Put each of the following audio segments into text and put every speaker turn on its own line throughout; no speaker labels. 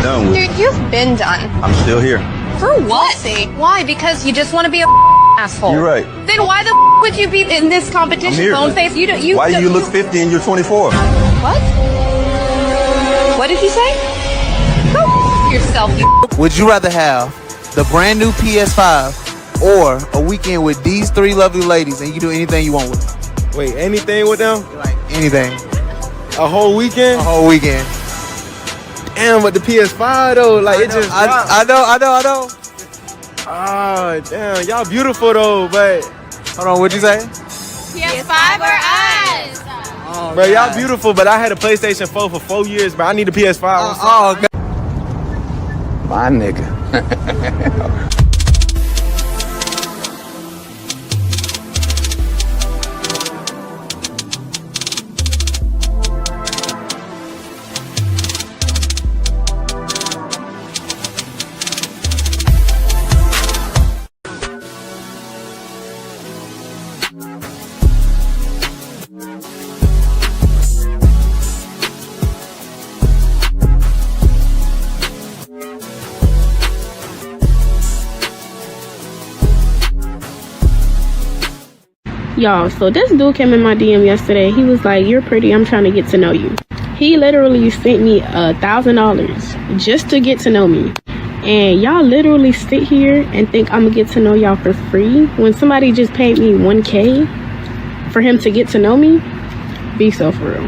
done with.
Dude, you've been done.
I'm still here.
For what? Why? Because you just want to be a asshole.
You're right.
Then why the would you be in this competition,
I'm here.
bone face?
Why do you look 50 and you're 24?
What? What did he say? Go yourself, you.
Would you rather have the brand new PS5 or a weekend with these three lovely ladies and you can do anything you want with them?
Wait, anything with them?
Like anything.
A whole weekend?
A whole weekend.
Damn, but the PS5 though, like it just.
I know.
Ah, damn, y'all beautiful though, but.
Hold on, what'd you say?
PS5 or us?
Oh,
bro, y'all beautiful, but I had a PlayStation 4 for 4 years, but I need a PS5.
Oh, God.
My nigga.
Y'all, so this dude came in my DM yesterday. He was like, "You're pretty, I'm trying to get to know you." He literally sent me $1,000 just to get to know me. And y'all literally sit here and think I'm gonna get to know y'all for free when somebody just paid me $1K for him to get to know me? Be so for real.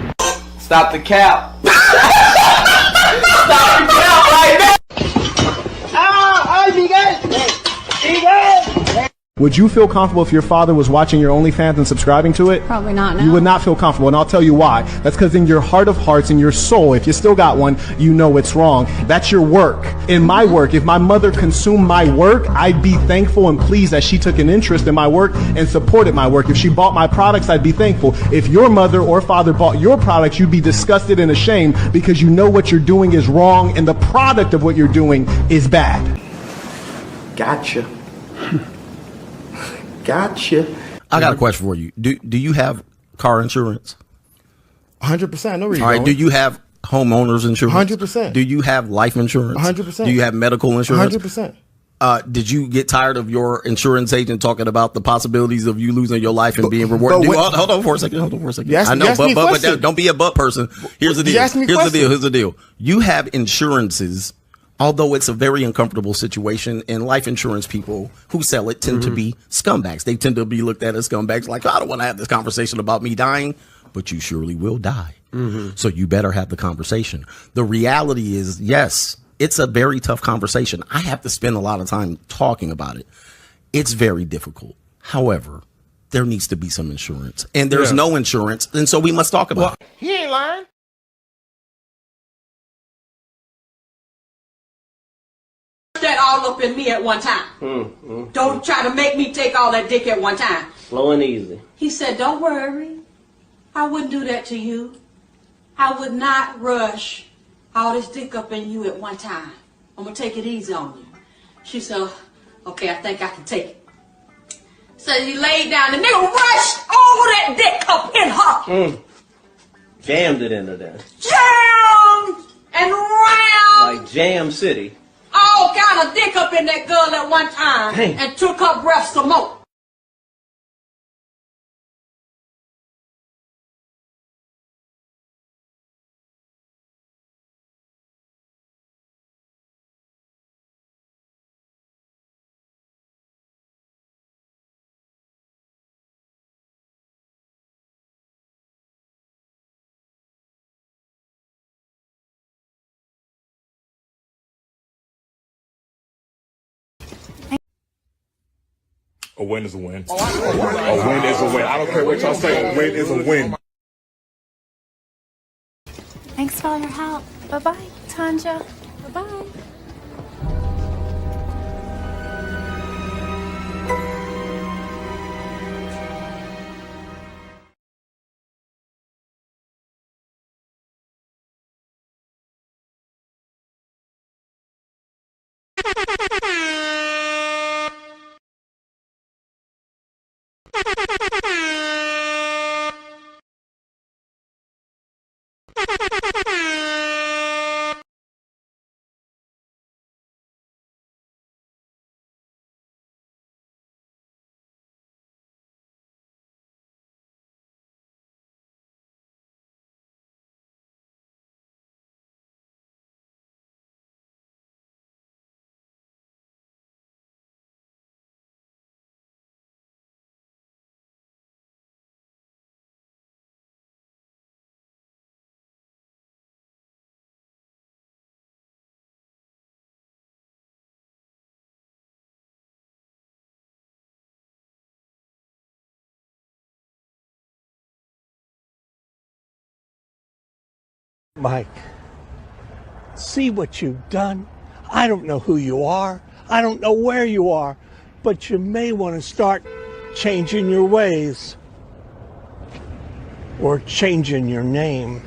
Stop the cap. Stop the cap right now.
Would you feel comfortable if your father was watching your OnlyFans and subscribing to it?
Probably not, no.
You would not feel comfortable, and I'll tell you why. That's because in your heart of hearts, in your soul, if you still got one, you know it's wrong. That's your work. In my work, if my mother consumed my work, I'd be thankful and pleased that she took an interest in my work and supported my work. If she bought my products, I'd be thankful. If your mother or father bought your products, you'd be disgusted and ashamed because you know what you're doing is wrong and the product of what you're doing is bad.
Gotcha. Gotcha.
I got a question for you. Do you have car insurance?
100%. No reason.
All right. Do you have homeowners insurance?
100%.
Do you have life insurance?
100%.
Do you have medical insurance?
100%.
Did you get tired of your insurance agent talking about the possibilities of you losing your life and being rewarded? Hold on for a second. I know, but don't be a butt person. Here's the deal. Here's the deal. You have insurances. Although it's a very uncomfortable situation, and life insurance people who sell it tend to be scumbags. They tend to be looked at as scumbags, like, I don't want to have this conversation about me dying, but you surely will die. So you better have the conversation. The reality is, yes, it's a very tough conversation. I have to spend a lot of time talking about it. It's very difficult. However, there needs to be some insurance, and there's no insurance, and so we must talk about it.
He ain't lying.
That all up in me at one time. Don't try to make me take all that dick at one time.
Slow and easy.
He said, don't worry. I wouldn't do that to you. I would not rush all this dick up in you at one time. I'm going to take it easy on you. She said, okay, I think I can take it. So he laid down. The nigga rushed all that dick up in her.
Jammed it into there.
Jammed and round.
Like Jam City.
All kind of dick up in that girl at one time.
Dang.
And took her breath some more.
A win is a win. A win is a win. I don't care what y'all say. A win is a win.
Thanks for all your help. Bye-bye, Tanja. Bye-bye.
Mike, see what you've done? I don't know who you are. I don't know where you are, but you may want to start changing your ways or changing your name.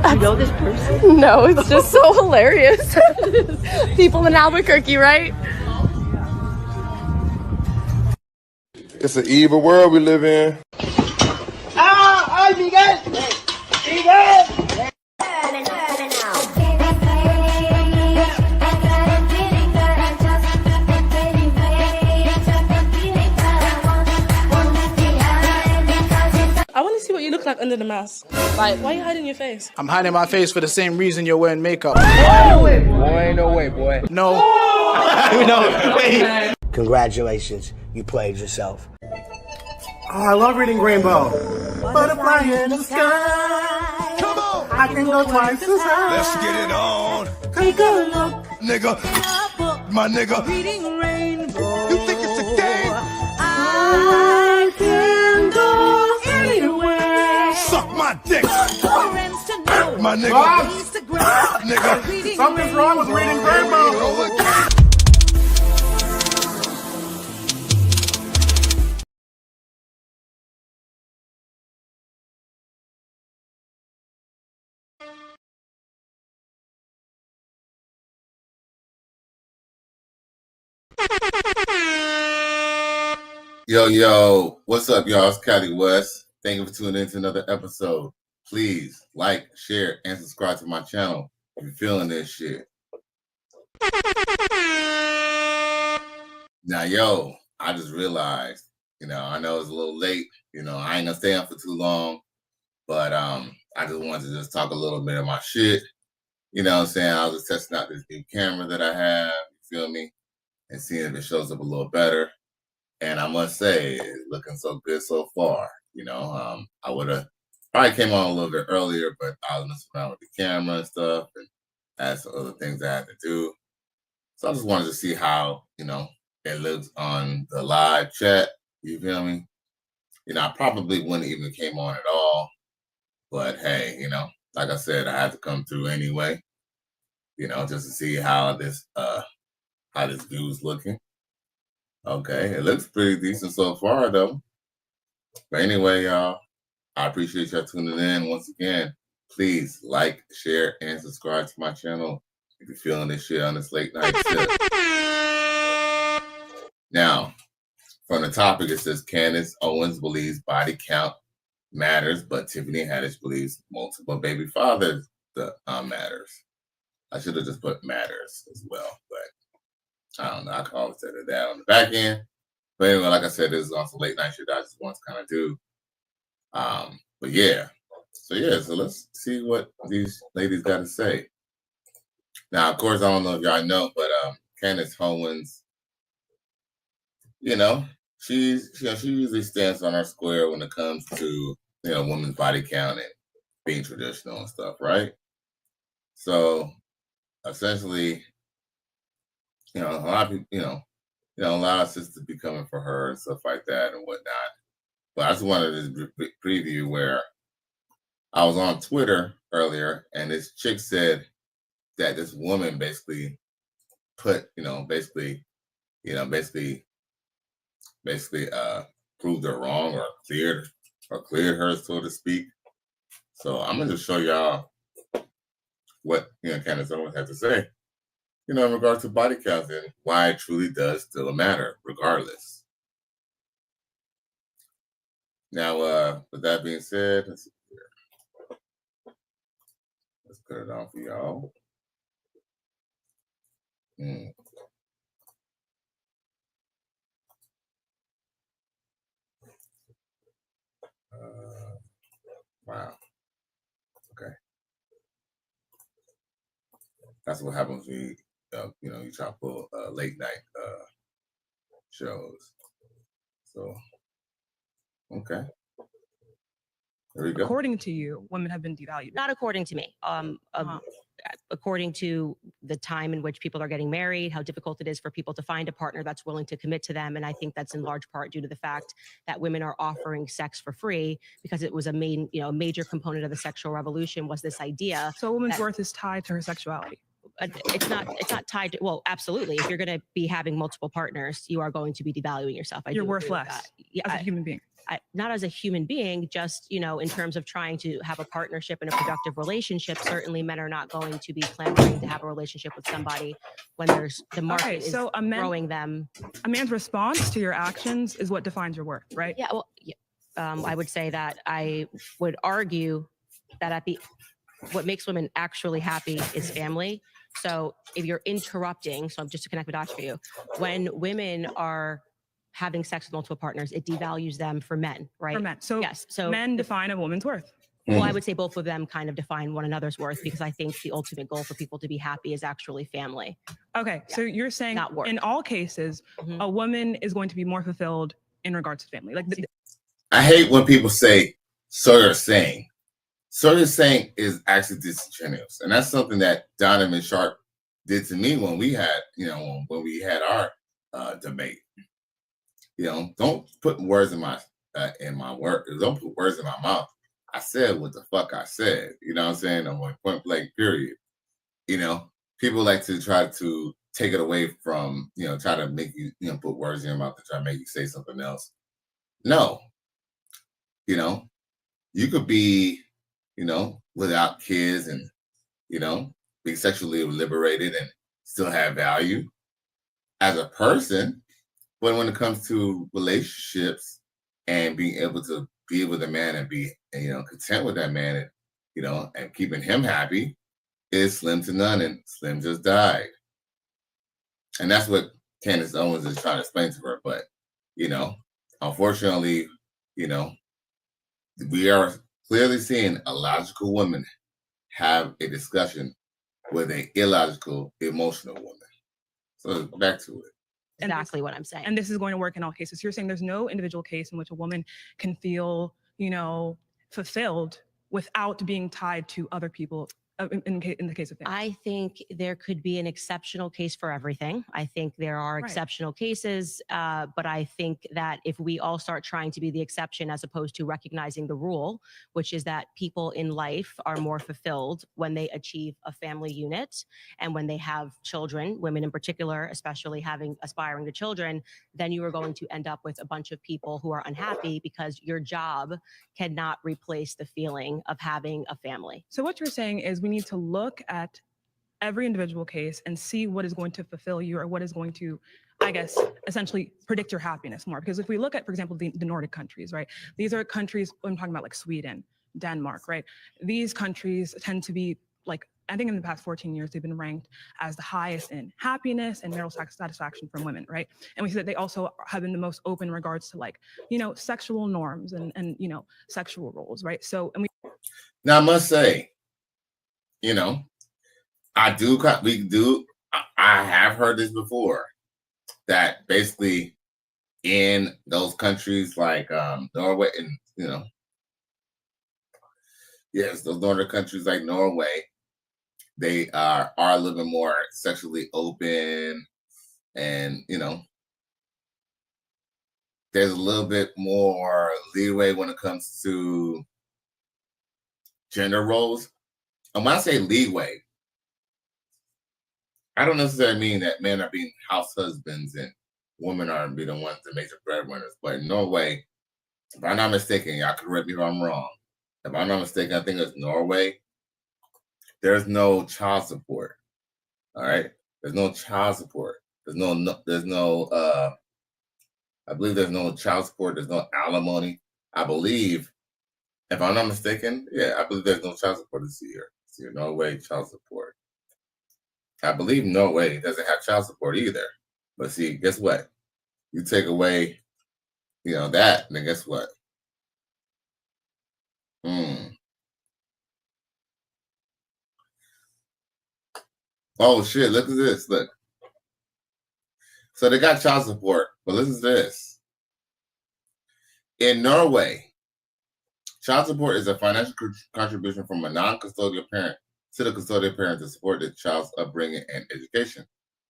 You know this person? No, it's just so hilarious. People in Albuquerque, right?
It's an evil world we live in.
¡Ay, Miguel! ¡Miguel!
I want to see what you look like under the mask. Like, why are you hiding your face?
I'm hiding my face for the same reason you're wearing makeup.
No way, boy. No way, boy.
No. No, wait.
Congratulations. You played yourself.
Oh, I love reading Rainbow. Butterfly in the sky. Come on. I can go twice as high.
Let's get it on.
Take a look.
Nigga. My nigga.
Reading Rainbow.
You think it's a game?
I can go anywhere.
Suck my dick. My nigga. Nigga.
Something's wrong with reading Rainbow.
Yo, what's up, y'all? It's Cali West. Thank you for tuning in to another episode. Please like, share, and subscribe to my channel if you're feeling this shit. Now, I just realized, I know it's a little late. I ain't gonna stay on for too long, but I just wanted to just talk a little bit of my shit. You know what I'm saying? I was just testing out this new camera that I have, you feel me? And seeing if it shows up a little better. And I must say, it's looking so good so far. I would have probably came on a little bit earlier, but I was messing around with the camera and stuff, and had some other things I had to do. So I just wanted to see how, it looks on the live chat. You feel me? I probably wouldn't even came on at all. But hey, like I said, I had to come through anyway. Just to see how this view's looking. Okay, it looks pretty decent so far, though. But anyway, y'all, I appreciate y'all tuning in. Once again, please like, share, and subscribe to my channel if you're feeling this shit on this late night shit. Now, from the topic, it says Candice Owens believes body count matters, but Tiffany Haddish believes multiple baby fathers matters. I should have just put matters as well, but I don't know. I can always say that on the back end. But anyway, like I said, this is also late night shit I just want to kind of do. But yeah. So let's see what these ladies got to say. Now, of course, I don't know if y'all know, but Candice Owens, she usually stands on her square when it comes to, women's body count and being traditional and stuff, right? So essentially, a lot of people, a lot of sisters be coming for her and stuff like that and whatnot. But I just wanted to preview where I was on Twitter earlier, and this chick said that this woman basically put, basically proved her wrong or cleared her, so to speak. So I'm gonna just show y'all what Candice Owens had to say. In regards to body counts and why it truly does still matter, regardless. Now, with that being said, let's see here. Let's put it on for y'all. Wow. Okay. That's what happens when you try to pull late night shows. So, okay.
according to you, women have been devalued.
Not according to me. According to the time in which people are getting married, how difficult it is for people to find a partner that's willing to commit to them. And I think that's in large part due to the fact that women are offering sex for free, because it was a major component of the sexual revolution was this idea.
So a woman's worth is tied to her sexuality.
It's not tied to, well, absolutely. If you're going to be having multiple partners, you are going to be devaluing yourself.
You're worth less as a human being.
Not as a human being, just, in terms of trying to have a partnership and a productive relationship. Certainly men are not going to be clamoring to have a relationship with somebody when the market is growing them.
A man's response to your actions is what defines your worth, right?
Yeah, well, I would say that I would argue that what makes women actually happy is family. So if you're interrupting, so just to connect the dots for you, when women are having sex with multiple partners, it devalues them for men, right?
For men. So
yes. So
men define a woman's worth.
Well, I would say both of them kind of define one another's worth, because I think the ultimate goal for people to be happy is actually family.
Okay. Yeah. So you're saying in all cases, a woman is going to be more fulfilled in regards to family.
I hate when people say, so you're saying. So you're saying is actually disingenuous. And that's something that Donovan Sharp did to me when we had, when we had our debate. Don't put words in my word. Don't put words in my mouth. I said what the fuck I said. You know what I'm saying? I'm like point blank, period. People like to try to take it away from, try to make you, put words in your mouth to try to make you say something else. No. You could be, without kids and, be sexually liberated and still have value as a person. But when it comes to relationships and being able to be with a man and be, content with that man and, and keeping him happy is slim to none, and Slim just died. And that's what Candice Owens is trying to explain to her. But, unfortunately, we are clearly seeing a logical woman have a discussion with an illogical, emotional woman. So back to it.
Exactly what I'm saying.
And this is going to work in all cases. You're saying there's no individual case in which a woman can feel, fulfilled without being tied to other people in the case of family.
I think there could be an exceptional case for everything. I think there are exceptional cases, but I think that if we all start trying to be the exception as opposed to recognizing the rule, which is that people in life are more fulfilled when they achieve a family unit and when they have children, women in particular, especially aspiring to children, then you are going to end up with a bunch of people who are unhappy because your job cannot replace the feeling of having a family.
So what you're saying is we need to look at every individual case and see what is going to fulfill you, or what is going to, I guess, essentially predict your happiness more. Because if we look at, for example, the Nordic countries, right? These are countries, I'm talking about like Sweden, Denmark, right? These countries tend to be like, I think in the past 14 years, they've been ranked as the highest in happiness and marital satisfaction from women, right? And we see that they also have been the most open in regards to like, sexual norms and sexual roles, right? So,
now I must say, I have heard this before, that basically in those countries like Norway and, yes, those northern countries like Norway, they are a little bit more sexually open, and, there's a little bit more leeway when it comes to gender roles. And when I say leeway, I don't necessarily mean that men are being house husbands and women are being the ones that make the breadwinners. But in Norway, if I'm not mistaken, y'all correct me if I'm wrong. If I'm not mistaken, I think it's Norway. There's no child support. All right, there's no child support. I believe there's no child support. There's no alimony. I believe, if I'm not mistaken, I believe there's no child support this year. Norway child support. I believe Norway doesn't have child support either. But see, guess what? You take away, that, and then guess what? Oh shit! Look at this. Look. So they got child support, but listen to this. In Norway, Child support is a financial contribution from a non-custodial parent to the custodial parent to support the child's upbringing and education.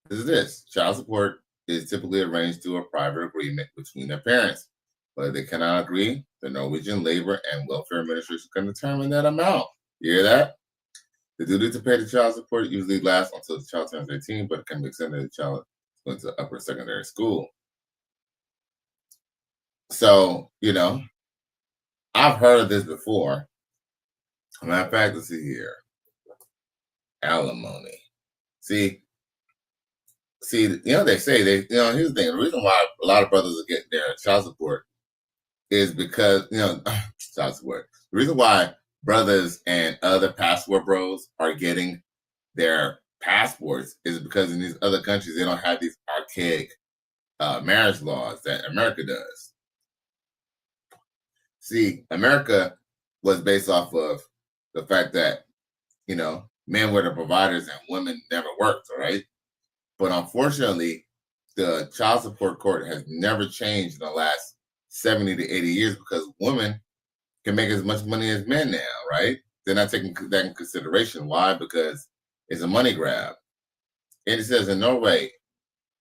This is this. Child support is typically arranged through a private agreement between their parents. But if they cannot agree, the Norwegian Labor and Welfare Administration can determine that amount. You hear that? The duty to pay the child support usually lasts until the child turns 18, but it can be extended if the child goes to upper secondary school. So, I've heard of this before. Matter of fact, let's see here. Alimony. See, they say here's the thing. The reason why a lot of brothers are getting their child support is because, child support. The reason why brothers and other passport bros are getting their passports is because in these other countries, they don't have these archaic marriage laws that America does. See, America was based off of the fact that, men were the providers and women never worked, all right? But unfortunately, the child support court has never changed in the last 70 to 80 years because women can make as much money as men now, right? They're not taking that in consideration. Why? Because it's a money grab. And it says in Norway,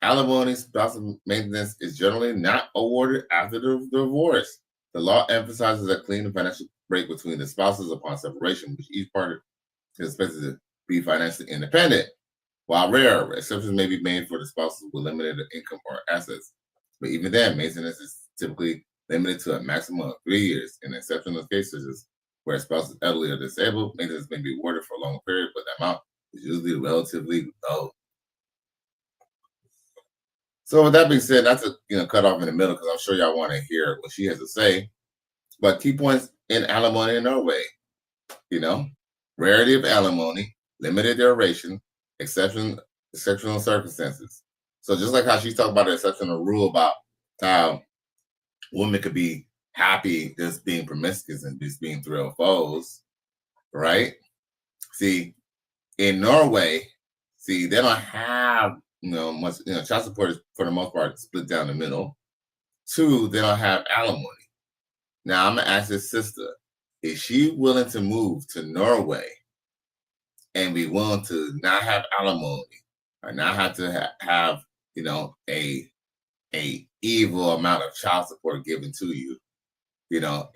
alimony spousal maintenance is generally not awarded after the divorce. The law emphasizes a clean financial break between the spouses upon separation, which each party is expected to be financially independent. While rare, exceptions may be made for the spouses with limited income or assets. But even then, maintenance is typically limited to a maximum of 3 years. In exceptional cases where a spouse is elderly or disabled, maintenance may be awarded for a long period, but the amount is usually relatively low. So with that being said, not to cut off in the middle because I'm sure y'all want to hear what she has to say. But key points in alimony in Norway, rarity of alimony, limited duration, exceptional circumstances. So just like how she's talking about the exceptional rule about how women could be happy just being promiscuous and just being thrilled foes, right? See, in Norway, they don't have much. Child support is for the most part split down the middle. 2, they don't have alimony. Now I'm gonna ask this sister: is she willing to move to Norway and be willing to not have alimony or not have to have a evil amount of child support given to you,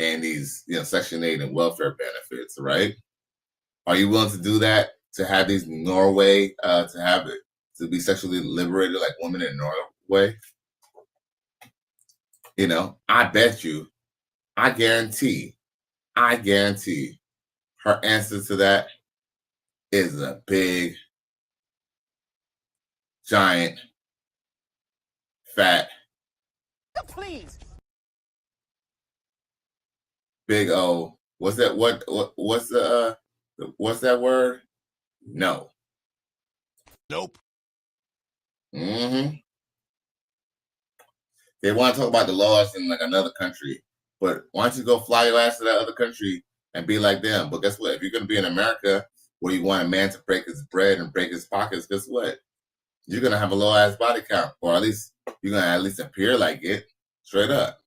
and these Section 8 and welfare benefits, right? Are you willing to do that to have these Norway to be sexually liberated like women in Norway? I bet you, I guarantee her answer to that is a big, giant, fat,
Please.
big O. What's that? What's that word? No.
Nope.
Mm-hmm. They want to talk about the laws in like another country, but why don't you go fly your ass to that other country and be like them? But guess what? If you're going to be in America where you want a man to break his bread and break his pockets, guess what? You're going to have a low ass body count, or at least you're going to at least appear like it. Straight up.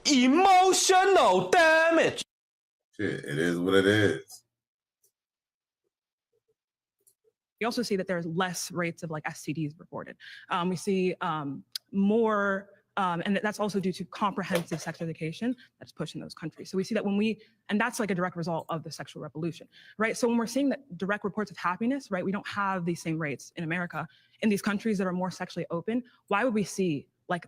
Emotional damage.
Shit, it is what it is.
We also see that there's less rates of STDs reported. We see more, and that's also due to comprehensive sex education that's pushed in those countries. So we see that and that's a direct result of the sexual revolution, right? So when we're seeing that direct reports of happiness, right, we don't have these same rates in America. In these countries that are more sexually open, why would we see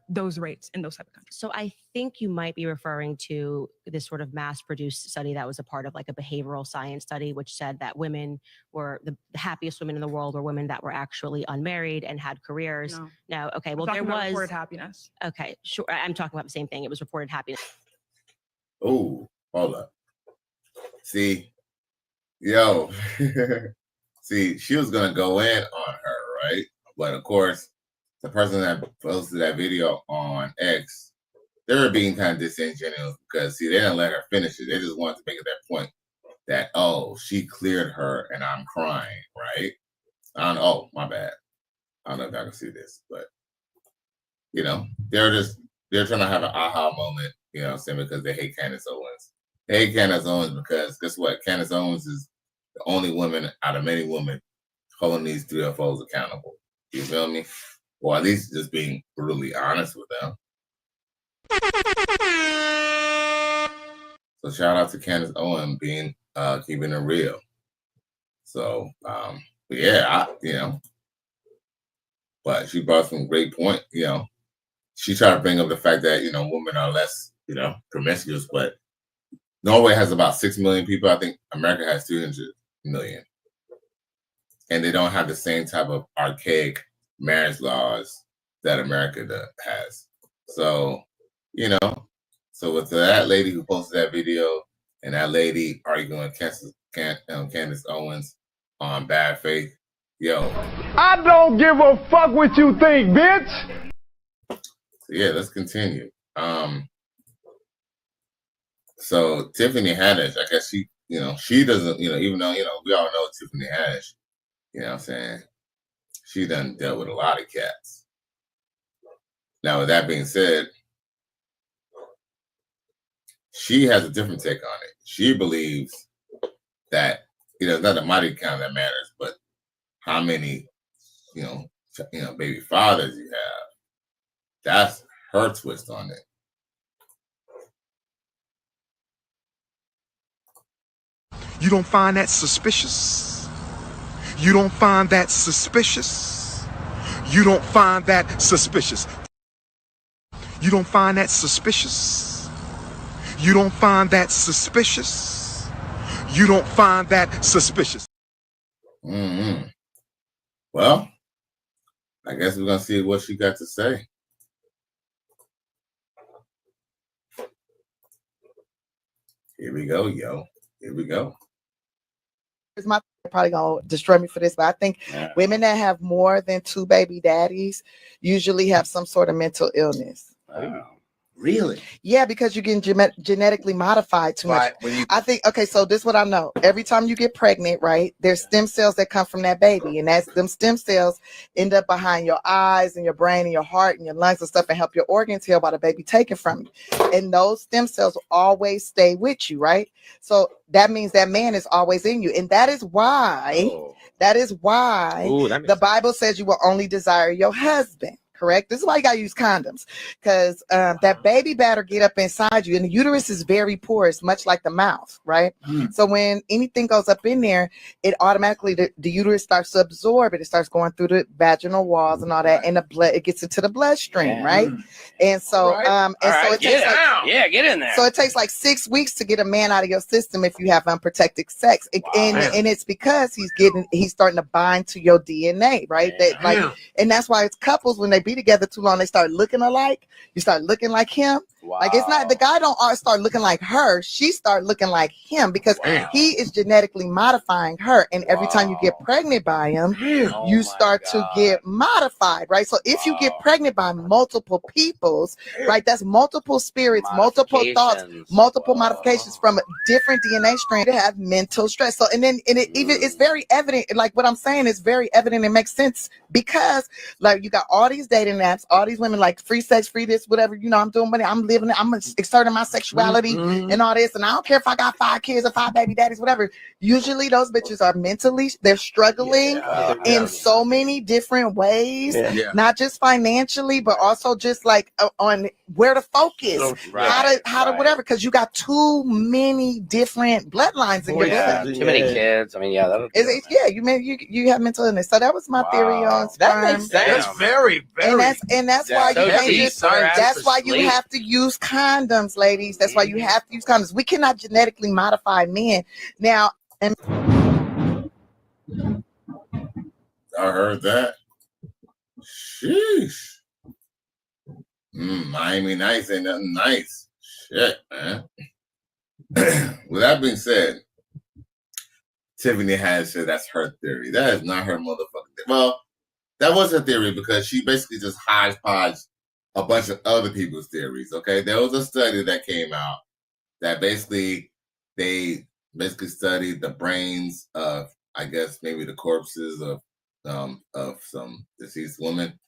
those rates in those type of countries?
So I think you might be referring to this sort of mass-produced study that was a part of a behavioral science study, which said that women were the happiest women in the world were women that were actually unmarried and had careers. No. Okay. Well, there was
reported happiness.
Okay, sure. I'm talking about the same thing. It was reported happiness.
Oh, hold up. See, see, she was gonna go in on her, right? But of course, the person that posted that video on X, they were being kind of disingenuous because they didn't let her finish it. They just wanted to make it that point that, oh, she cleared her and I'm crying, right? I don't know. Oh, my bad. I don't know if I can see this, but they're trying to have an aha moment, because they hate Candice Owens. hate Candice Owens because guess what? Candice Owens is the only woman out of many women holding these 3 UFOs accountable. You feel me? Or at least just being brutally honest with them. So shout out to Candice Owens being keeping it real. So yeah, but she brought some great point. She tried to bring up the fact that women are less promiscuous, but Norway has about 6 million people. I think America has 300 million, and they don't have the same type of archaic marriage laws that America has. So so with that lady who posted that video and that lady arguing Candice Owens on bad faith,
I don't give a fuck what you think, bitch.
So yeah, let's continue. So Tiffany Haddish, I guess she doesn't, even though, we all know Tiffany Haddish, what I'm saying? She done dealt with a lot of cats. Now, with that being said, she has a different take on it. She believes that, it's not the body count that matters, but how many, baby fathers you have. That's her twist on it.
You don't find that suspicious? You don't find that suspicious? You don't find that suspicious? You don't find that suspicious? You don't find that suspicious? You don't find that suspicious?
Well, I guess we're going to see what she got to say. Here we go, yo. Here we go.
My probably gonna destroy me for this, but I think women that have more than 2 baby daddies usually have some sort of mental illness.
Really?
Yeah, because you're getting genetically modified too much. I think, okay, so this is what I know. Every time you get pregnant, right, there's stem cells that come from that baby, and them stem cells end up behind your eyes and your brain and your heart and your lungs and stuff and help your organs heal by the baby taken from you. And those stem cells will always stay with you, right? So that means that man is always in you. And that is why, the Bible says you will only desire your husband. Correct. This is why you gotta use condoms, because that baby better get up inside you, and the uterus is very porous, much like the mouth, right? So when anything goes up in there, it automatically the uterus starts to absorb it. It starts going through the vaginal walls and all that, and the blood it gets into the bloodstream, right? And so so it takes
get in there.
So it takes like 6 weeks to get a man out of your system if you have unprotected sex, and it's because he's starting to bind to your DNA, right? And that's why it's couples when they be together too long, they start looking alike. You start looking like him. Like it's not the guy don't start looking like her. She start looking like him because he is genetically modifying her. And every time you get pregnant by him, you start to get modified, right? So if you get pregnant by multiple peoples, right, that's multiple spirits, multiple thoughts, multiple modifications from a different DNA strain to have mental stress. So it's very evident. Like what I'm saying is very evident. It makes sense because like you got all these dating apps, all these women like free sex, free this, whatever, I'm doing money, I'm living it, I'm exerting my sexuality and all this, and I don't care if I got 5 kids or 5 baby daddies, whatever. Usually those bitches are mentally, they're struggling in so many different ways, not just financially, but also just like on where to focus, how to whatever, because you got too many different bloodlines in your blood.
Too many kids. I mean,
you have mental illness. So that was my theory on sperm.
That makes sense. That's very,
and that's why that's why you have to use condoms, ladies. That's why you have to use condoms. We cannot genetically modify men. Now,
I heard that. Sheesh. Miami Nice ain't nothing nice. Shit, man. With that being said, Tiffany has said that's her theory. That is not her motherfucking theory. Well, that was her theory because she basically just hodgepodged a bunch of other people's theories. Okay, there was a study that came out that basically studied the brains of, I guess maybe the corpses of some deceased women,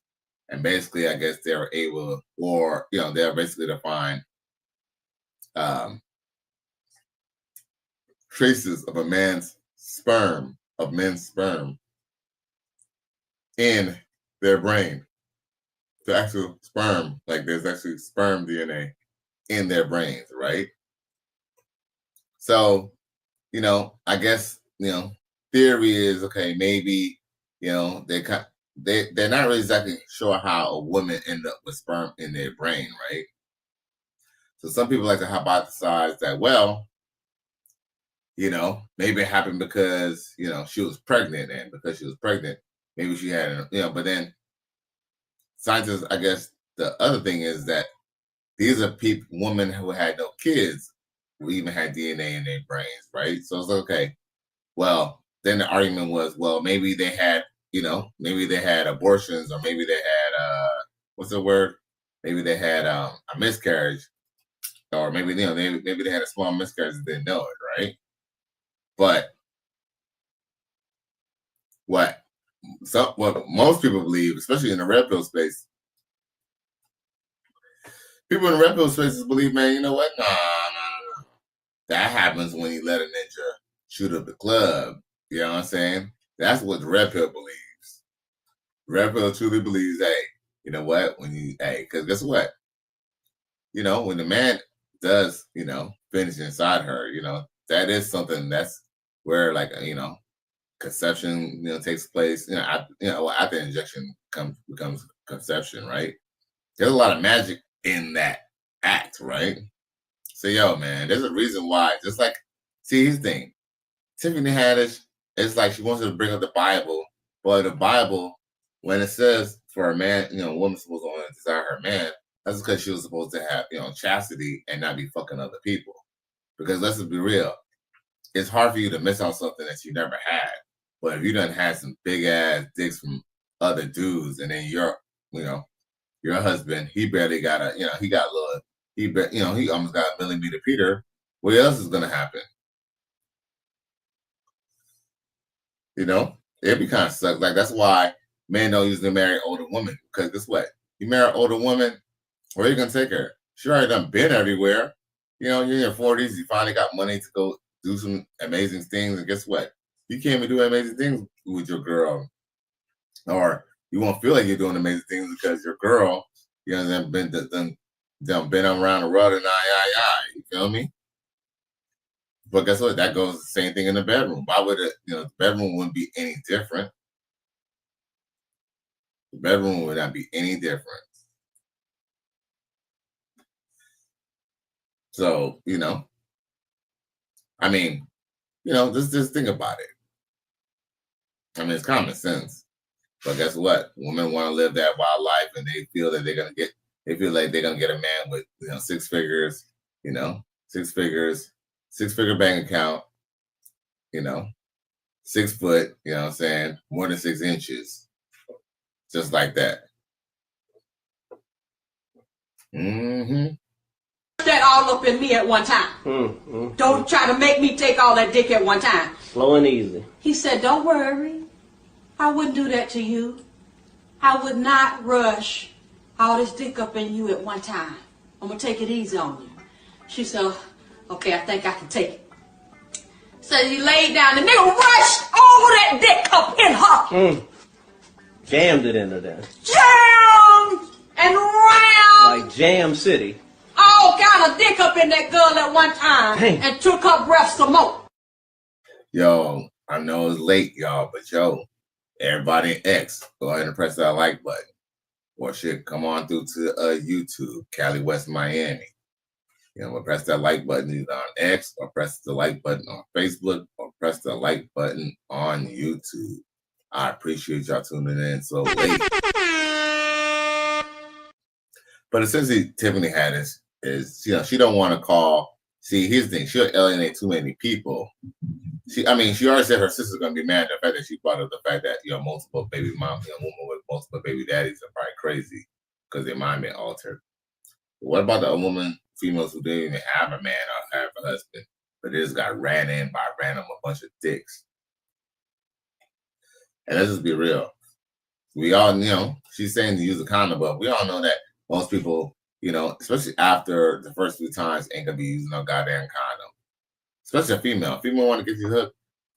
and basically I guess they were able, or they're basically to find traces of men's sperm in their brain. The actual sperm, like there's actually sperm DNA in their brains, right? So, I guess, theory is, okay, maybe, they're not really exactly sure how a woman end up with sperm in their brain, right? So some people like to hypothesize that, well, maybe it happened because, she was pregnant, and because she was pregnant, maybe she had, but then scientists, I guess the other thing is that these are women who had no kids who even had DNA in their brains, right? So it's like, okay, well, then the argument was, well, maybe they had, maybe they had abortions, or maybe they had, what's the word? Maybe they had a miscarriage, or maybe, maybe they had a small miscarriage and didn't know it, right? But what most people believe, especially in the red pill space, people in the red pill spaces believe, man, you know what? Nah. That happens when you let a ninja shoot up the club. You know what I'm saying? That's what the red pill believes. Red pill truly believes, hey, you know what? Because guess what? When the man does, finish inside her, that is something that's where, like, conception, takes place. After injection becomes conception, right? There's a lot of magic in that act, right? So, yo, man, there's a reason why. Just like, see, here's the thing. Tiffany Haddish, it's like she wants to bring up the Bible, but the Bible, when it says for a man, a woman's supposed to only desire her man, that's because she was supposed to have, chastity and not be fucking other people. Because let's just be real, it's hard for you to miss out something that you never had. But if you done had some big ass dicks from other dudes, and then your husband, he barely got he got a little. He almost got a millimeter Peter. What else is gonna happen? It'd be kind of suck. Like, that's why men don't usually marry older women, because guess what? You marry an older woman, where are you gonna take her? She already done been everywhere. You're in your 40s. You finally got money to go do some amazing things, and guess what? You can't even do amazing things with your girl, or you won't feel like you're doing amazing things because your girl, been around the world and you feel me? But guess what? That goes the same thing in the bedroom. Why would it? The bedroom wouldn't be any different. The bedroom would not be any different. So, just think about it. It's common sense. But guess what? Women want to live that wild life, and they feel that they feel like they're gonna get a man with 6 figures, 6 figures, 6-figure bank account, 6 foot, you know what I'm saying, more than 6 inches, just like that.
That all up in me at one time. Don't try to make me take all that dick at one time.
Slow and easy.
He said, don't worry. I wouldn't do that to you. I would not rush all this dick up in you at one time. I'm going to take it easy on you. She said, okay, I think I can take it. So he laid down. The nigga rushed all that dick up in her.
Jammed it into there.
Jammed and round.
Like Jam City.
All kind of dick up in that girl at one time. Dang. And took her breath some more.
Yo, I know it's late, y'all, but yo, everybody in X, go ahead and press that like button. Or shit, come on through to YouTube, Cali West Miami. Press that like button either on X, or press the like button on Facebook, or press the like button on YouTube. I appreciate y'all tuning in so late. But essentially, Tiffany Haddish is, she don't want to call. See, here's the thing: she'll alienate too many people. She already said her sister's gonna be mad at the fact that she brought up the fact that multiple baby moms, women with multiple baby daddies are probably crazy because their mind been altered. But what about the females who didn't even have a man or have a husband, but they just got ran in by a bunch of dicks? And let's just be real. We all, she's saying to use a condom, but we all know that most people, especially after the first few times, ain't gonna be using no goddamn condom. especially a female. If female want to get you hooked,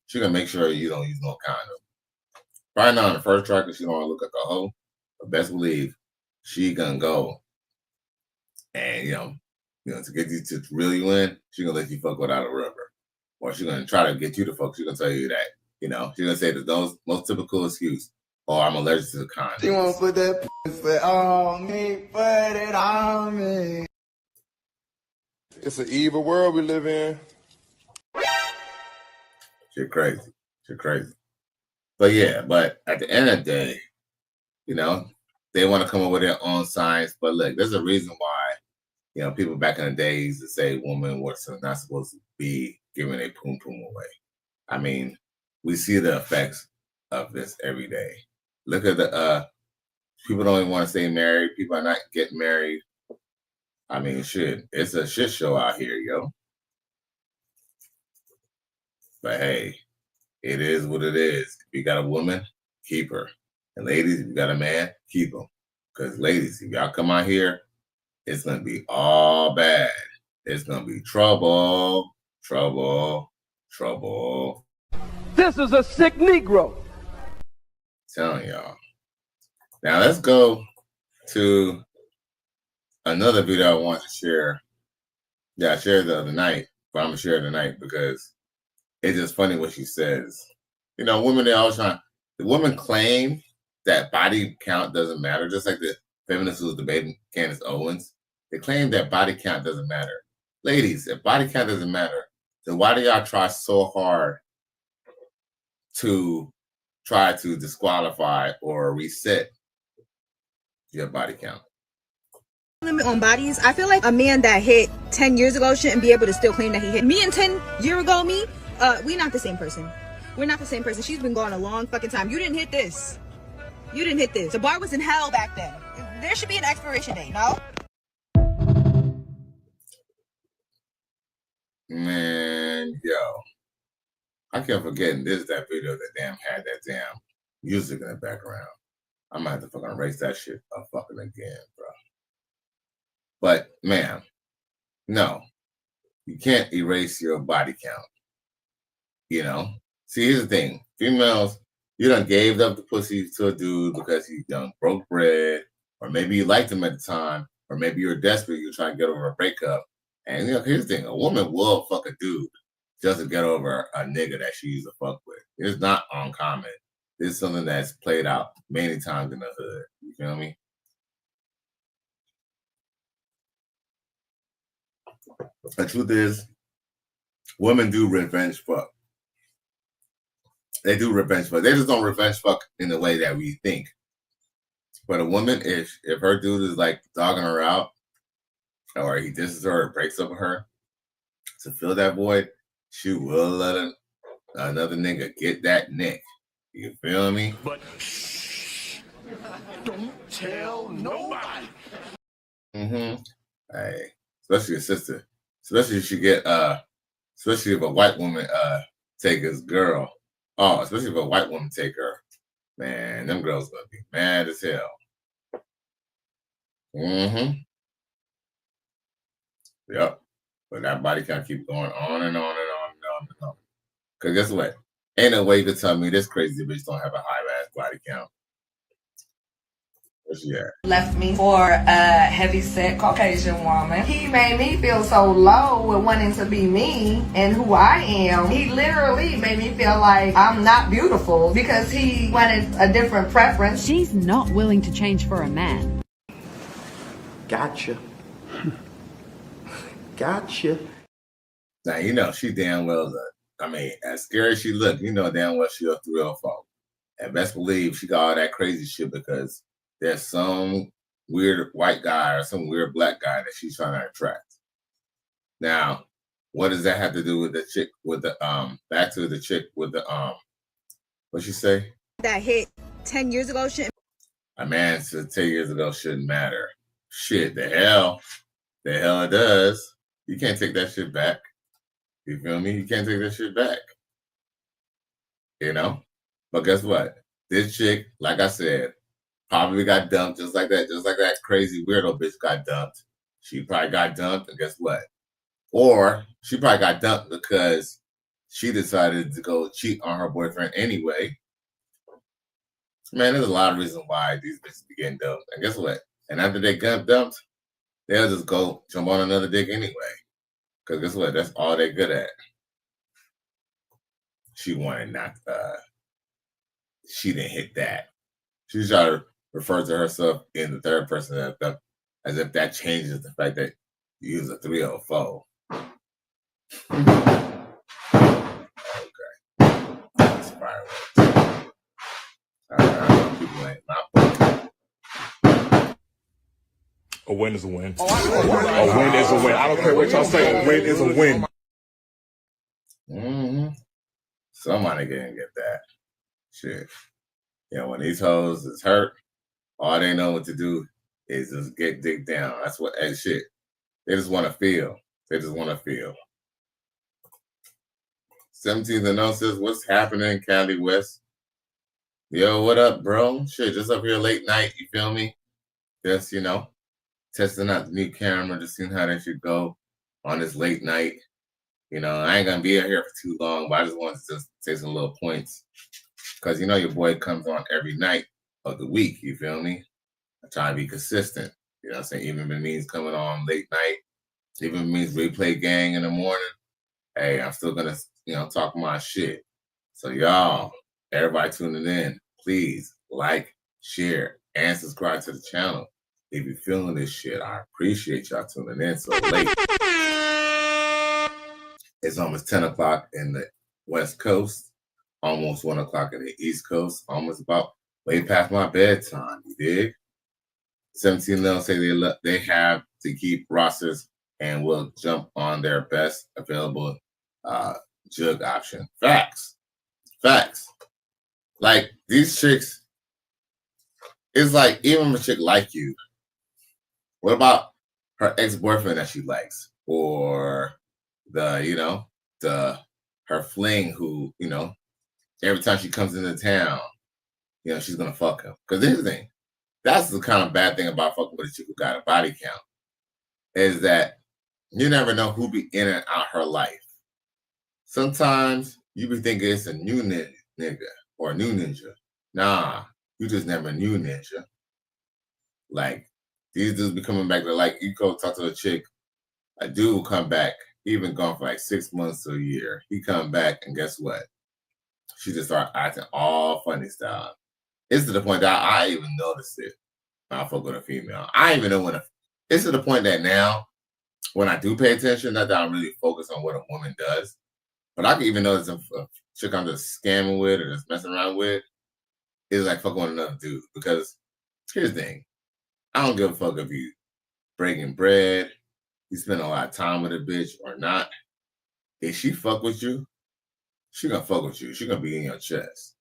she gonna make sure you don't use no condom. Probably not on the first try because she don't want to look like a hoe. But best believe she gonna go and to get you to really win, she gonna let you fuck without a rubber, or she gonna try to get you to fuck. She gonna tell you that she gonna say the most typical excuse. Oh, I'm allergic to the condom.
She wanna put that pussy on me, put it on me.
It's an evil world we live in.
Shit crazy. But at the end of the day, they want to come up with their own science. But look, there's a reason why, people back in the day used to say women were not supposed to be giving a poom poom away. I mean, we see the effects of this every day. Look at the people don't even want to stay married. People are not getting married. I mean, shit, it's a shit show out here, yo. But hey, it is what it is. If you got a woman, keep her. And ladies, if you got a man, keep him. Because ladies, if y'all come out here, it's going to be all bad. It's going to be trouble, trouble, trouble.
This is a sick Negro.
Telling y'all. Now let's go to another video I want to share. Yeah, I shared the other night, but I'm going to share it tonight because it's just funny what she says. Women, they always the women claim that body count doesn't matter, just like the feminists who was debating Candice Owens. They claim that body count doesn't matter. Ladies, if body count doesn't matter, then why do y'all try so hard to try to disqualify or reset your body count?
Limit on bodies. I feel like a man that hit 10 years ago shouldn't be able to still claim that he hit me. And 10 year ago me, we not the same person. We're not the same person. She's been gone a long fucking time. You didn't hit this. You didn't hit this. The bar was in hell back then. There should be an expiration date, no?
Man, yo. I kept forgetting that video that damn had that damn music in the background. I might have to fucking erase that shit up fucking again, bro. But, man, no. You can't erase your body count. See, here's the thing. Females, you done gave up the pussy to a dude because he done broke bread, or maybe you liked him at the time, or maybe you're desperate, you're trying to get over a breakup. And here's the thing, a woman will fuck a dude just to get over a nigga that she used to fuck with. It's not uncommon. It's something that's played out many times in the hood. You feel me? The truth is, women do revenge fuck. They do revenge fuck. They just don't revenge fuck in the way that we think. But a woman, if her dude is like dogging her out, or he disses her or breaks up with her, to fill that void, she will let another nigga get that neck. You feel me?
But shh, don't tell nobody.
Hey, especially a sister. Especially if she get especially if a white woman take his girl. Oh, especially if a white woman take her. Man, them girls gonna be mad as hell. Yep. But that body count keep going on and on and on and on and on. Because guess what? Ain't no way you can tell me this crazy bitch don't have a high-ass body count. Where's she at?
Left me for a heavy-set Caucasian woman. He made me feel so low with wanting to be me and who I am. He literally made me feel like I'm not beautiful because he wanted a different preference.
She's not willing to change for a man.
Gotcha. Gotcha.
Now, she damn well, as scary as she look, damn well she a 304. And best believe she got all that crazy shit because there's some weird white guy or some weird black guy that she's trying to attract. Now, what does that have to do with the chick with the, back to the chick with the, what'd she say?
That hit 10 years ago shouldn't.
A man said 10 years ago shouldn't matter. Shit, the hell it does. You can't take that shit back. You feel me? You can't take that shit back. But guess what? This chick, like I said, probably got dumped just like that crazy weirdo bitch got dumped. She probably got dumped, and guess what? Or she probably got dumped because she decided to go cheat on her boyfriend anyway. Man, there's a lot of reasons why these bitches be getting dumped. And guess what? And after they get dumped, they'll just go jump on another dick anyway. Because guess what? That's all they're good at. She wanted not, she didn't hit that. She's trying to refer to herself in the third person as if that changes the fact that you use a 304. Okay. That's fireworks. People ain't not.
A win is a win. A win is a win. I don't care what y'all say. A win is a win.
Somebody can't get that. Shit. When these hoes is hurt, all they know what to do is just get dick down. That's what, and shit. They just want to feel. They just want to feel. 17th and 0 says, what's happening, Cali West? Yo, what up, bro? Shit, just up here late night, you feel me? Just, testing out the new camera, just seeing how that should go on this late night. I ain't gonna be here for too long, but I just wanted to just say some little points. Because your boy comes on every night of the week, you feel me? I try to be consistent. You know what I'm saying? Even if it means coming on late night, even if it means replay gang in the morning, hey, I'm still gonna, talk my shit. So y'all, everybody tuning in, please like, share, and subscribe to the channel. If you're feeling this shit, I appreciate y'all tuning in so late. It's almost 10 o'clock in the West Coast, almost 1 o'clock in the East Coast, almost about way past my bedtime, you dig? 17 they'll say they have to keep rosters and will jump on their best available jug option. Facts. Like, these chicks, it's like, even if a chick like you, what about her ex-boyfriend that she likes? Or her fling who, every time she comes into town, she's gonna fuck him. Because here's the thing, that's the kind of bad thing about fucking with a chick who got a body count, is that you never know who be in and out her life. Sometimes you be thinking it's a new nigga or a new ninja. Nah, you just never knew ninja. Like, these dudes be coming back to, like, you go talk to a chick, a dude will come back, he been gone for like 6 months to a year. He come back and guess what? She just start acting all funny style. It's to the point that I even noticed it when I fuck with a female. I even know it's to the point that now, when I do pay attention, not that I'm really focused on what a woman does, but I can even notice if a chick I'm just scamming with or just messing around with is like fucking with another dude. Because here's the thing, I don't give a fuck if you breaking bread, you spend a lot of time with a bitch or not. If she fuck with you, she gonna fuck with you. She gonna be in your chest.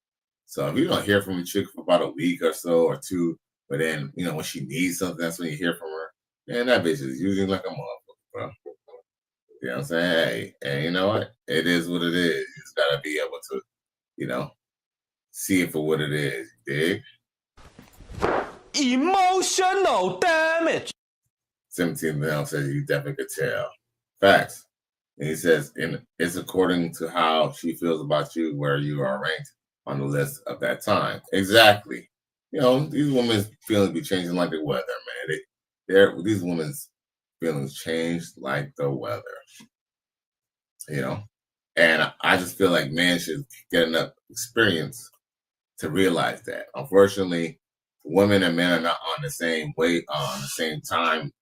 So if you don't hear from a chick for about a week or so or two, but then, when she needs something, that's when you hear from her. Man, that bitch is usually like a motherfucker, bro. You know what I'm saying? Hey, and you know what? It is what it is. You just gotta be able to, see it for what it is. You dig?
Emotional damage.
17 now says you definitely could tell. Facts. And he says, it's according to how she feels about you, where you are ranked on the list of that time. Exactly. These women's feelings be changing like the weather, man. These women's feelings change like the weather. And I just feel like men should get enough experience to realize that. Unfortunately, women and men are not on the same way, on the same time,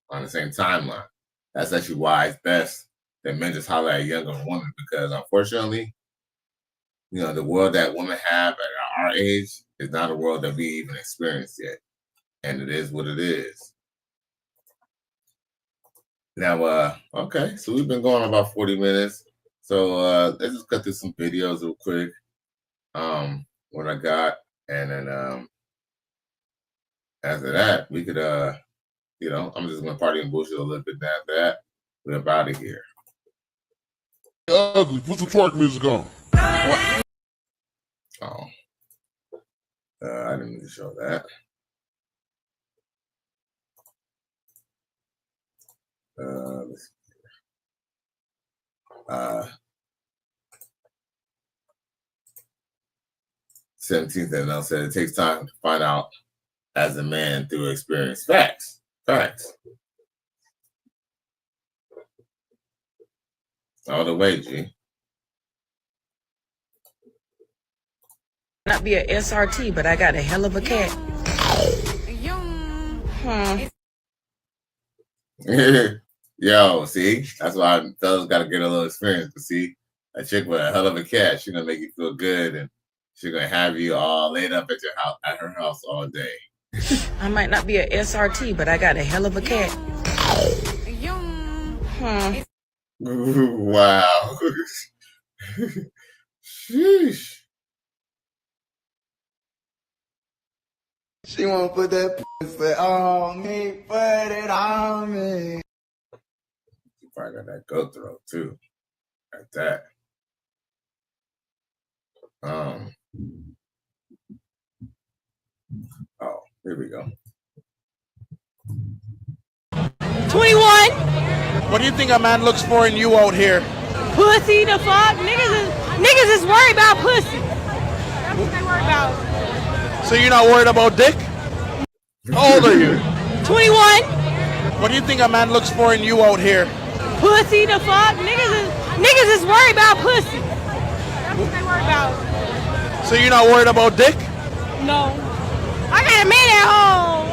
on the same timeline. That's actually why it's best that men just holler at a younger woman, because unfortunately, the world that women have at our age is not a world that we even experienced yet. And it is what it is. Now, okay, so we've been going about 40 minutes. So let's just cut through some videos real quick. What I got, and then after that, we could I'm just gonna party and bullshit a little bit. After that, we're up out of here.
Ugly, put some twerk music on.
What? Oh, I didn't need to show that. Let's see. 17th and L said it takes time to find out as a man through experience. Facts. All the way, G.
Not be a SRT, but I got a hell of a cat.
Yo, see? That's why fellas got to get a little experience. But see, a chick with a hell of a cat, she's going to make you feel good, and she's going to have you all laid up at your house, at her house all day.
I might not be a SRT, but I got a hell of a cat.
Wow. Sheesh.
She won't put that pussy on me, put it on me.
You probably got that go throat too. Like that. Oh, here we go.
21. What do you think a man looks for in you out here?
Pussy the fuck? Niggas is worried about pussy. That's what they worried about.
So you're not worried about dick? How old are you?
21.
What do you think a man looks for in you out here?
Pussy the fuck? Niggas is worried about pussy. That's what they worried about.
So you're not worried about dick?
No. I got a man at home.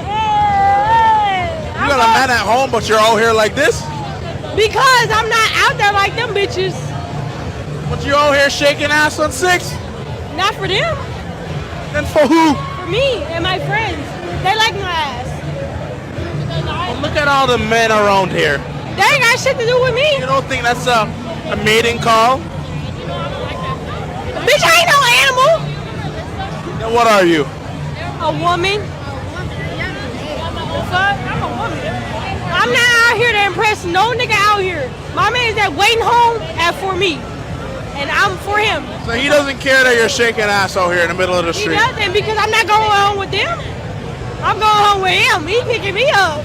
You got a man at home, but you're out here like this?
Because I'm not out there like them bitches.
But you out here shaking ass on 6?
Not for them.
Then for who?
For me and my friends. They like my ass.
Well, look at all the men around here.
They ain't got shit to do with me.
You don't think that's a mating call?
Bitch, I ain't no animal.
Then what are you?
A woman. The fuck? I'm a woman. I'm not out here to impress no nigga out here. My man is that waiting home for me. And I'm for him.
So he doesn't care that you're shaking ass out here in the middle of the street?
He doesn't, because I'm not going home with them. I'm going home with him. He picking me up.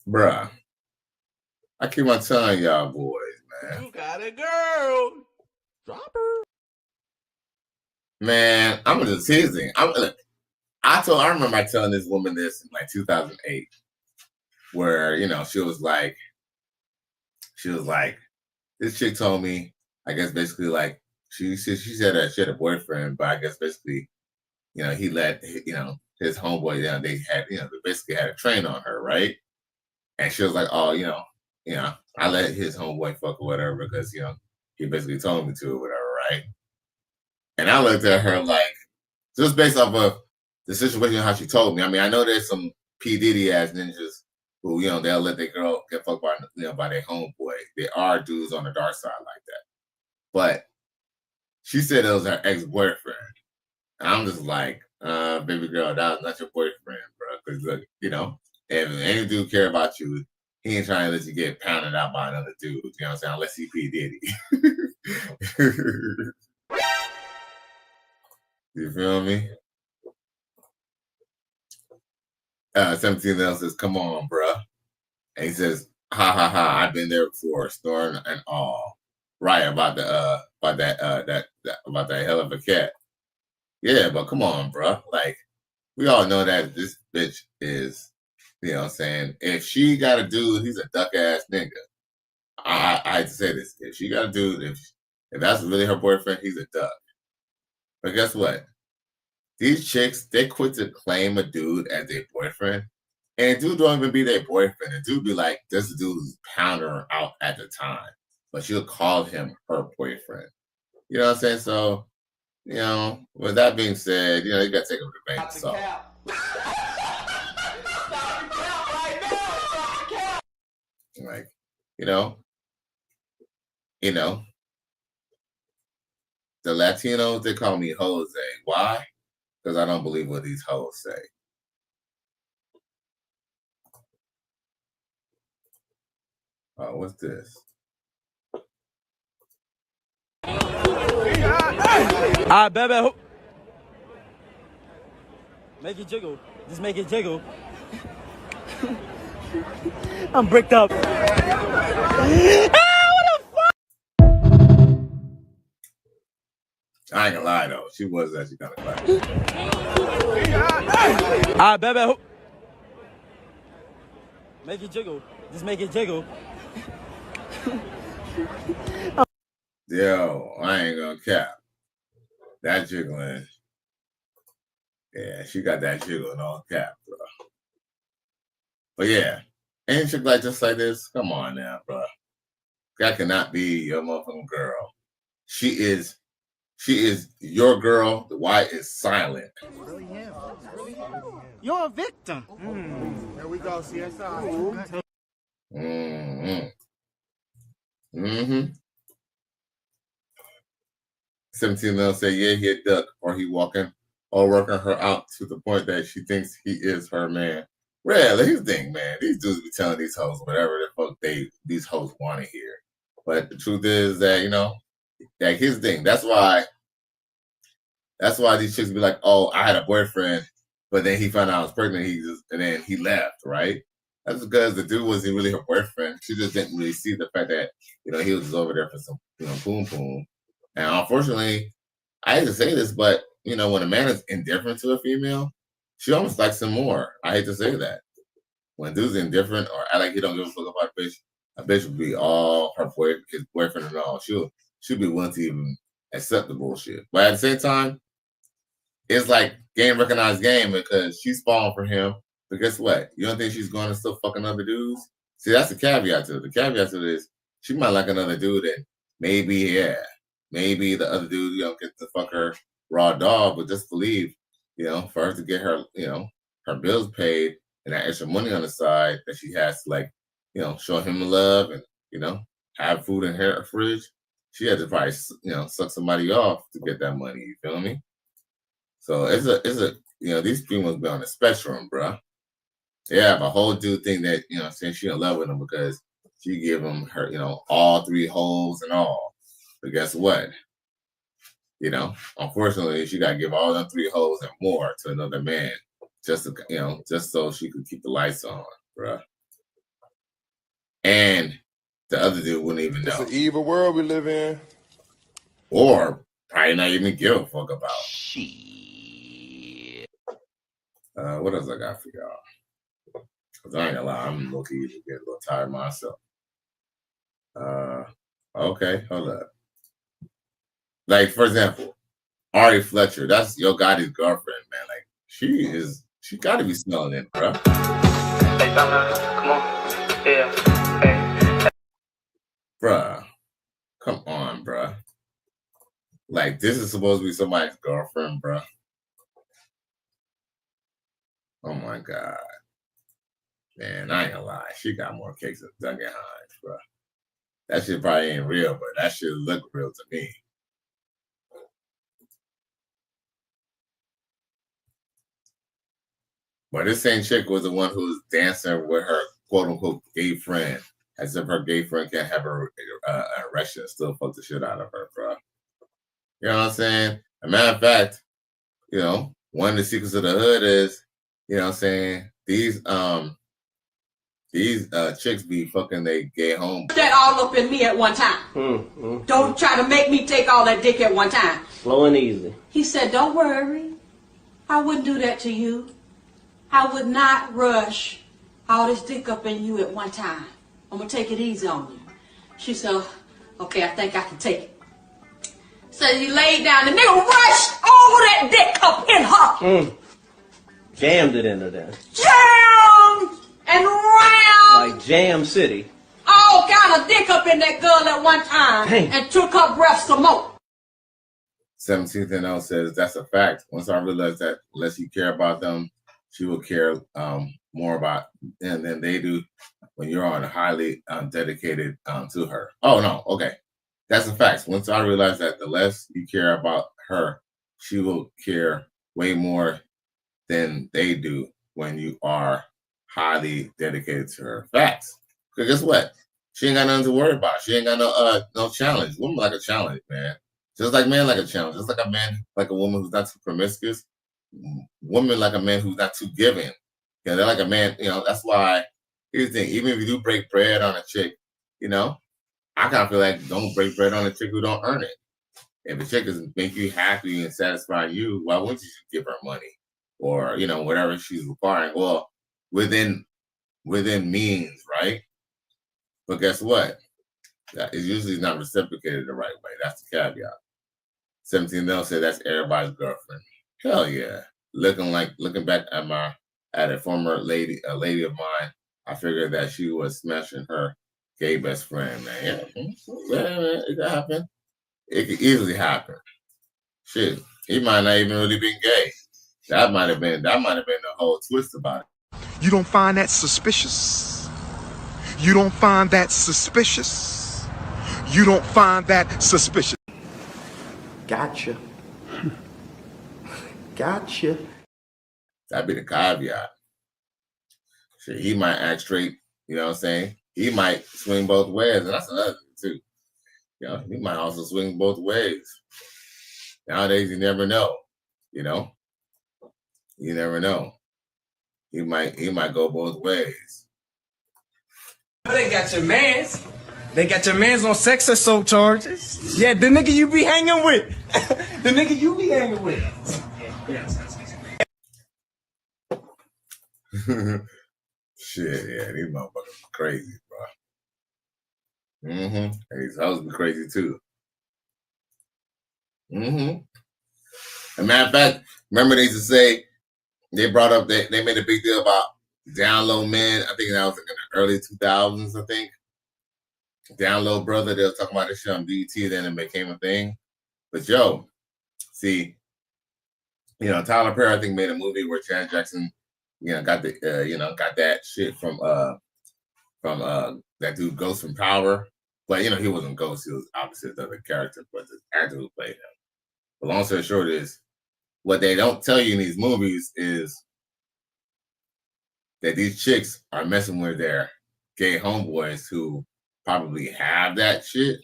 Bruh. I keep on telling y'all boys, man.
You got a girl. Drop her.
Man, I'm just teasing. I remember telling this woman this in like 2008, where, you know, she was like, this chick told me, I guess basically like, she said that she had a boyfriend, but I guess basically, you know, he let, you know, his homeboy down. They had, you know, they basically had a train on her, right? And she was like, oh, you know, I let his homeboy fuck or whatever because, you know, he basically told me to or whatever, right? And I looked at her like, just based off of the situation, how she told me. I mean, I know there's some P. Diddy ass ninjas who, you know, they'll let their girl get fucked by, you know, by their homeboy. There are dudes on the dark side like that. But she said it was her ex-boyfriend. And I'm just like, baby girl, that was not your boyfriend, bro. Because, look, you know, if any dude care about you, he ain't trying to let you get pounded out by another dude. You know what I'm saying? Unless he P. Diddy. You feel me? 17 else says, come on, bruh. And he says, ha ha ha, I've been there before, snoring and all. Right, about that hell of a cat. Yeah, but come on, bruh. Like, we all know that this bitch is, you know what I'm saying? If she got a dude, he's a duck ass nigga. I hate to say this. If she got a dude, if that's really her boyfriend, he's a duck. But guess what? These chicks, they quit to claim a dude as their boyfriend. And dude don't even be their boyfriend. The dude be like, this dude who's pounding her out at the time. But she'll call him her boyfriend. You know what I'm saying? So, you know, with that being said, you know, you got to take it with a grain of salt. Like, you know, the Latinos, they call me Jose. Why? Because I don't believe what these hoes say. Oh, what's this?
Baby. Make it jiggle. Just make it jiggle.
I'm bricked up.
I ain't gonna lie though, she was actually kind of clapped.
Baby. Make it jiggle. Just make it jiggle.
Yo, I ain't gonna cap. That jiggling. Yeah, she got that jiggling all cap, bro. But yeah, ain't chick like just like this? Come on now, bro. That cannot be your motherfucking girl. She is your girl. The white is silent.
You're a victim. There we go, CSI.
Mm-hmm. Mm-hmm. 17 will say, yeah, he a duck, or he walking or working her out to the point that she thinks he is her man. Really, here's the thing, man. These dudes be telling these hoes whatever the fuck these hoes want to hear. But the truth is that, you know, like here's the thing. That's why these chicks be like, oh, I had a boyfriend, but then he found out I was pregnant, and then he left, right? That's because the dude wasn't really her boyfriend. She just didn't really see the fact that, you know, he was just over there for some, you know, boom boom. And unfortunately, I hate to say this, but you know, when a man is indifferent to a female, she almost likes him more. I hate to say that. When dude's indifferent or act like he don't give a fuck about a bitch would be all his boyfriend and all. She'll be willing to even accept the bullshit. But at the same time, it's like game recognized game because she's falling for him. But guess what? You don't think she's going to still fucking other dudes? See, that's the caveat to it. The caveat to this, she might like another dude and maybe the other dude, you know, gets to fuck her raw dog, but just believe, you know, for her to get her, you know, her bills paid and that extra money on the side that she has to, like, you know, show him love and, you know, have food in her fridge, she had to probably, you know, suck somebody off to get that money. You feel me? So it's a, you know, these females be on the spectrum, bro. They have a whole dude thing that, you know, saying she in love with him because she give him her, you know, all 3 holes and all. But guess what? You know, unfortunately, she got to give all them 3 holes and more to another man just to, you know, just so she could keep the lights on, bruh. And the other dude wouldn't even know.
It's an evil world we live in.
Or probably not even give a fuck about. What else I got for y'all? Because I ain't gonna lie, I'm low-key getting a little tired myself. Okay, hold up. Like, for example, Ari Fletcher, that's Yo Gotti's girlfriend, man. Like, she gotta be smelling it, bro.
Hey, come on. Yeah. Hey.
Bruh. Come on, bruh. Like, this is supposed to be somebody's girlfriend, bruh. Oh my God. Man, I ain't gonna lie. She got more cakes than Duncan Hines, bruh. That shit probably ain't real, but that shit look real to me. But this same chick was the one who was dancing with her quote-unquote gay friend, as if her gay friend can't have her erection and still fuck the shit out of her, bro. You know what I'm saying? As a matter of fact, you know, one of the secrets of the hood is, you know what I'm saying, these chicks be fucking they gay home.
That all up in me at one time. Don't try to make me take all that dick at one time.
Slow and easy.
He said, don't worry. I wouldn't do that to you. I would not rush all this dick up in you at one time. I'm going to take it easy on you. She said, okay, I think I can take it. So he laid down. The nigga rushed all that dick up in her.
Jammed it in her then.
Jammed and round.
Like Jam City.
All kind of dick up in that girl at one time.
Dang.
And took her breath some more.
17th and L says that's a fact. Once I realized that unless you care about them, she will care more about them than they do when you're on highly dedicated to her. Oh, no. Okay. That's a fact. Once I realized that the less you care about her, she will care way more than they do when you are highly dedicated to her. Facts. Because guess what? She ain't got nothing to worry about. She ain't got no challenge. Woman like a challenge, man. Just like man like a challenge. Just like a man like a woman who's not too promiscuous. Woman like a man who's not too giving. Yeah, they're like a man, you know, that's why, here's the thing. Even if you do break bread on a chick, you know, I kind of feel like don't break bread on a chick who don't earn it. If a chick doesn't make you happy and satisfy you, why wouldn't you give her money or, you know, whatever she's requiring? Well, within means, right? But guess what? It usually not reciprocated the right way. That's the caveat. 17 they'll say that's everybody's girlfriend. Hell yeah. Looking back at a former lady of mine, I figured that she was smashing her gay best friend, man. Yeah, it could happen. It could easily happen. Shit. He might not even really been gay. That might have been the whole twist about it.
You don't find that suspicious? You don't find that suspicious? You don't find that suspicious?
Gotcha. Gotcha.
That'd be the caveat. Shit, he might act straight, you know what I'm saying? He might swing both ways, and that's another thing too. You know, he might also swing both ways. Nowadays, you never know. You know, you never know. He might go both ways.
They got your mans. They got your mans on sex assault charges. Yeah, the nigga you be hanging with. The nigga you be hanging with.
Shit, yeah, these motherfuckers are crazy, bro. And these hoes be crazy too. As a matter of fact, remember they used to say they brought up that they made a big deal about down low men. I think that was in the early 2000s. I think down low brother. They were talking about this shit on BET. Then it became a thing. But yo, see, you know, Tyler Perry I think made a movie where Janet Jackson, you know, got that shit from that dude Ghost from Power. But you know, he wasn't Ghost. He was opposite of the character, but the actor who played him. But long story short is, what they don't tell you in these movies is that these chicks are messing with their gay homeboys who probably have that shit,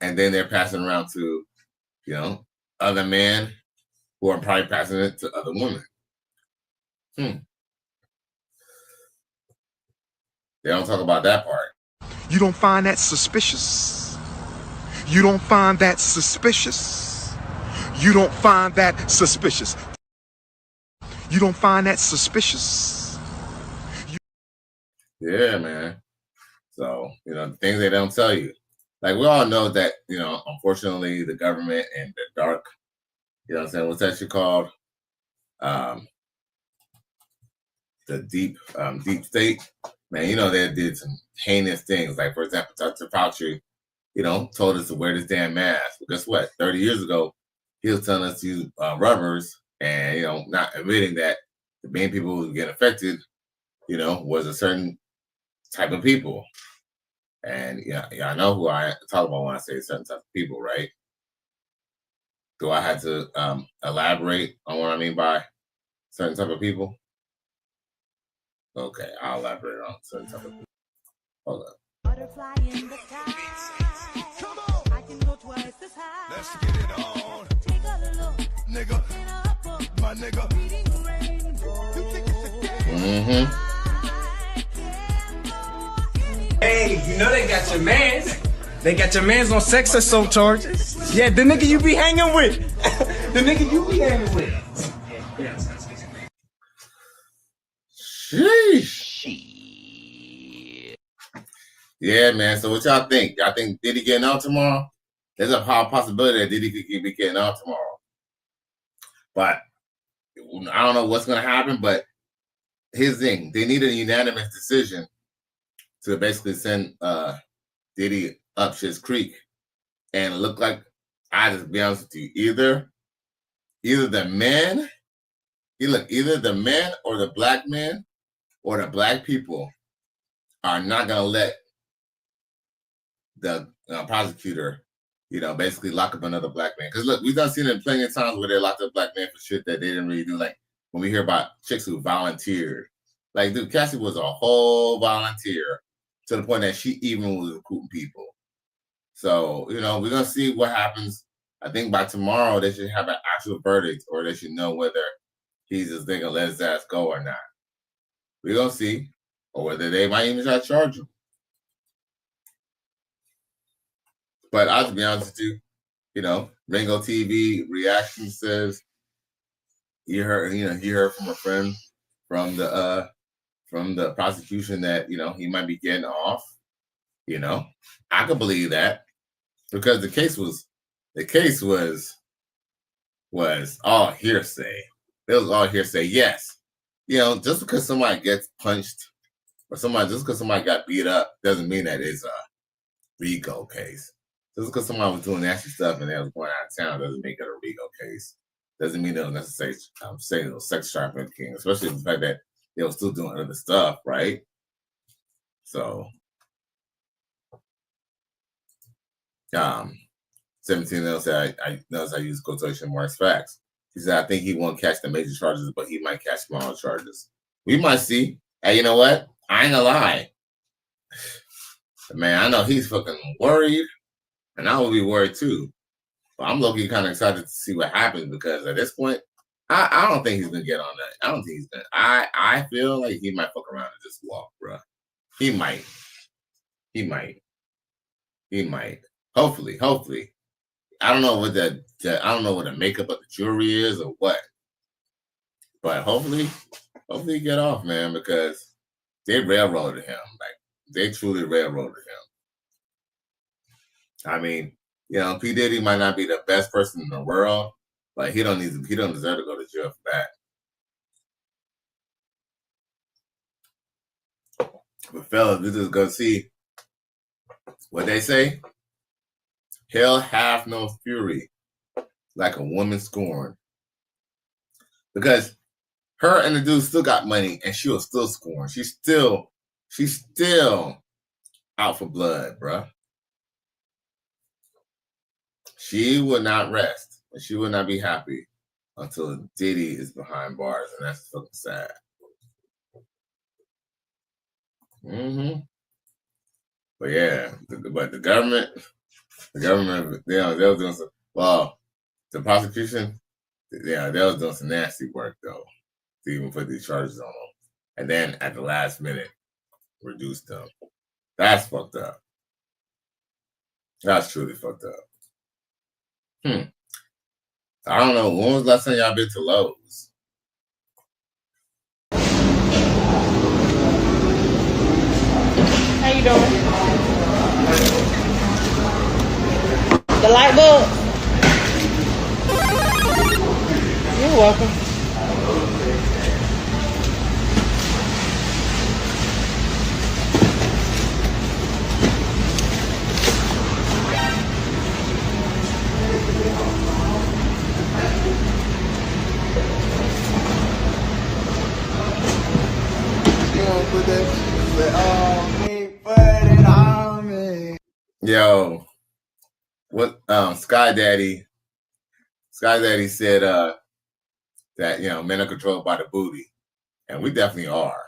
and then they're passing around to, you know, other men who are probably passing it to other women. They don't talk about that part.
You don't find that suspicious? You don't find that suspicious? You don't find that suspicious? You don't find that suspicious?
Yeah, man. So, you know, the things they don't tell you. Like, we all know that, you know, unfortunately, the government and the dark, you know what I'm saying? What's that shit called? The deep state. Man, you know, they did some heinous things. Like, for example, Dr. Fauci, you know, told us to wear this damn mask. But guess what? 30 years ago, he was telling us to use rubbers and, you know, not admitting that the main people who get affected, you know, was a certain type of people. And yeah, I know who I talk about when I say certain type of people, right? Do I have to elaborate on what I mean by certain type of people? Okay, I'll elaborate on certain type of people. Hold up.
Butterfly in the sky. Come on. I can go twice as high. Let's get it on. Take a look. Nigga. My nigga. Reading rainbow. You think it's a game?
Hey, you know they got your mans. They got your mans on sex assault charges. Yeah, the nigga you be hanging with. The nigga you be hanging with.
Sheesh. Yeah, man. So what y'all think? Y'all think Diddy getting out tomorrow? There's a possibility that Diddy could be getting out tomorrow. But I don't know what's going to happen. But here's the thing. They need a unanimous decision to basically send Diddy up Shit's Creek. And it looked like, I just be honest with you, either the men or the black men or the black people are not going to let the prosecutor, you know, basically lock up another black man. Because look, we've done seen it plenty of times where they locked up black men for shit that they didn't really do. Like when we hear about chicks who volunteered. Like, dude, Cassie was a whole volunteer to the point that she even was recruiting people. So, you know, we're going to see what happens. I think by tomorrow they should have an actual verdict, or they should know whether he's just thinking let his ass go or not. We're going to see. or whether they might even try to charge him. But I'll be honest with you, you know, Ringo TV reaction says he heard from a friend from the prosecution that, you know, he might be getting off. You know, I could believe that because the case was all hearsay. It was all hearsay. Yes, you know, just because somebody gets punched or just because somebody got beat up doesn't mean that it's a RICO case. Just because somebody was doing nasty stuff and they was going out of town doesn't make it a RICO case. Doesn't mean they'll necessarily say it was sex trafficking, especially the fact that they were still doing other stuff, right? So, 17 else said, I noticed I use quotation marks facts. He said, I think he won't catch the major charges, but he might catch smaller charges. We might see. Hey, you know what? I ain't gonna lie. Man, I know he's fucking worried, and I will be worried too. But I'm low-key kind of excited to see what happens because at this point, I don't think he's gonna get on that. I don't think he's gonna. I feel like he might fuck around and just walk, bro. He might. Hopefully. I don't know what I don't know what the makeup of the jury is or what, but hopefully he get off, man, because they railroaded him. Like they truly railroaded him. I mean, you know, P. Diddy might not be the best person in the world, but he don't deserve to go to jail for that. But fellas, we just go see what they say. Hell hath no fury like a woman scorned. Because her and the dude still got money and she was still scorned. She's still out for blood, bruh. She will not rest and she will not be happy until Diddy is behind bars, and that's fucking sad. But yeah, but the government, they were doing some. Well, the prosecution, they was doing some nasty work though to even put these charges on them, and then at the last minute, reduced them. That's fucked up. That's truly fucked up. I don't know. When was the last time y'all been to Lowe's?
How you doing? The light bulb? You're welcome.
Yo, what Sky Daddy said that, you know, men are controlled by the booty, and we definitely are.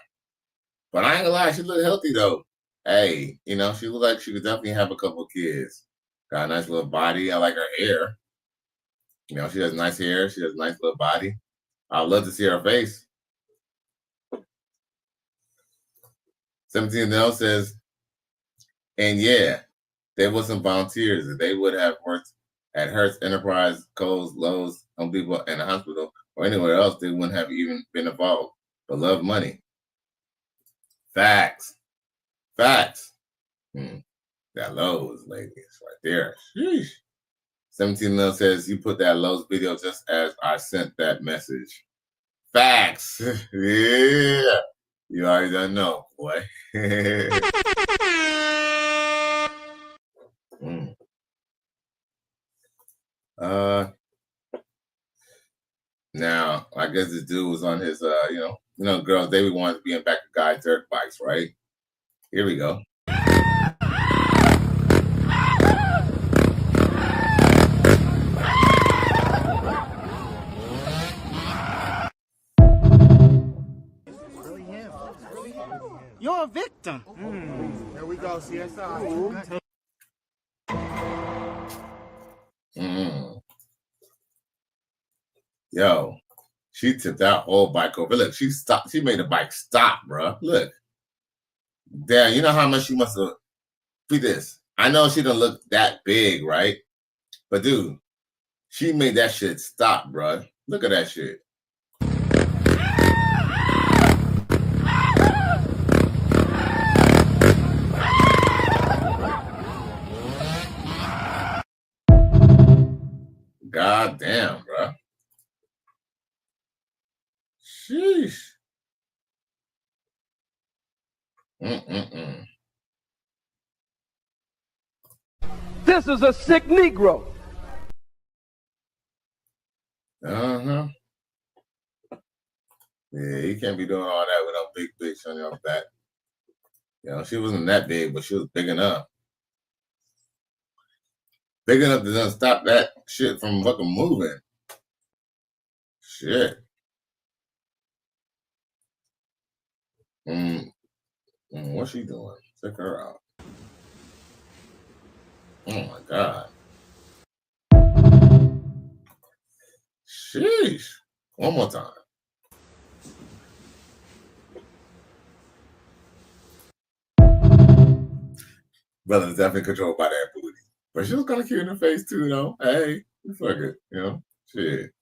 But I ain't gonna lie, she look healthy though. Hey, you know, she look like she could definitely have a couple of kids. Got a nice little body. I like her hair. You know, she has nice hair. She has a nice little body. I'd love to see her face. 17 Nell says, and yeah, there was some volunteers. If they would have worked at Hertz Enterprise, Kohl's, Lowe's, Home Depot, and a hospital, or anywhere else, they wouldn't have even been involved, but love money. Facts. That Lowe's lady is right there. Sheesh. 17 Nell says, you put that Lowe's video just as I sent that message. Facts. Yeah. You already don't know, boy. Now, I guess this dude was on his, you know, girls, they wanted to be in back of guys' dirt bikes, right? Here we go.
You're a victim. There we go, CSI.
Yo, she tipped that whole bike over. Look, she stopped. She made the bike stop, bro. Look. Damn, you know how much she must have. See this. I know she don't look that big, right? But dude, she made that shit stop, bro. Look at that shit. God damn, bro. Sheesh.
This is a sick Negro.
Uh-huh. Yeah, you can't be doing all that with a big bitch on your back. You know, she wasn't that big, but she was big enough. Big enough to just stop that shit from fucking moving. Shit. What's she doing? Check her out. Oh my God. Sheesh. One more time. Brother's definitely controlled by that booty. But she was kind of cute in the face too, though. Hey, fuck it. You know? Shit.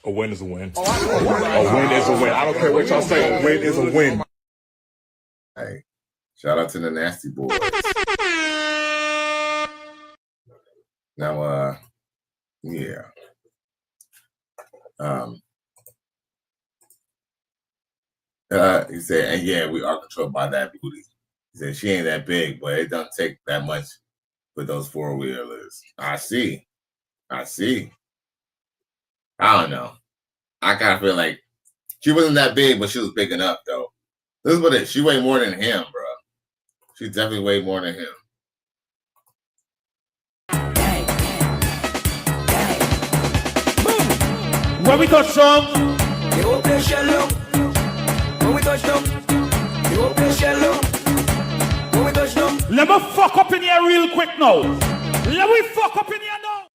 A win is a win. A win is a win. I don't care what y'all say. A win is a win.
Hey, shout out to the Nasty Boys. Now, yeah. He said, and yeah, we are controlled by that booty. He said she ain't that big, but it doesn't take that much with those four-wheelers. I see. I don't know. I kind of feel like she wasn't that big, but she was big enough, though. This is what it is. She weighed more than him, bro. She definitely weighed more than him.
When we touch some,
they will play shallow. When we touch them, they will play shallow. When we touch them,
let me fuck up in here real quick now. Let me fuck up in here now.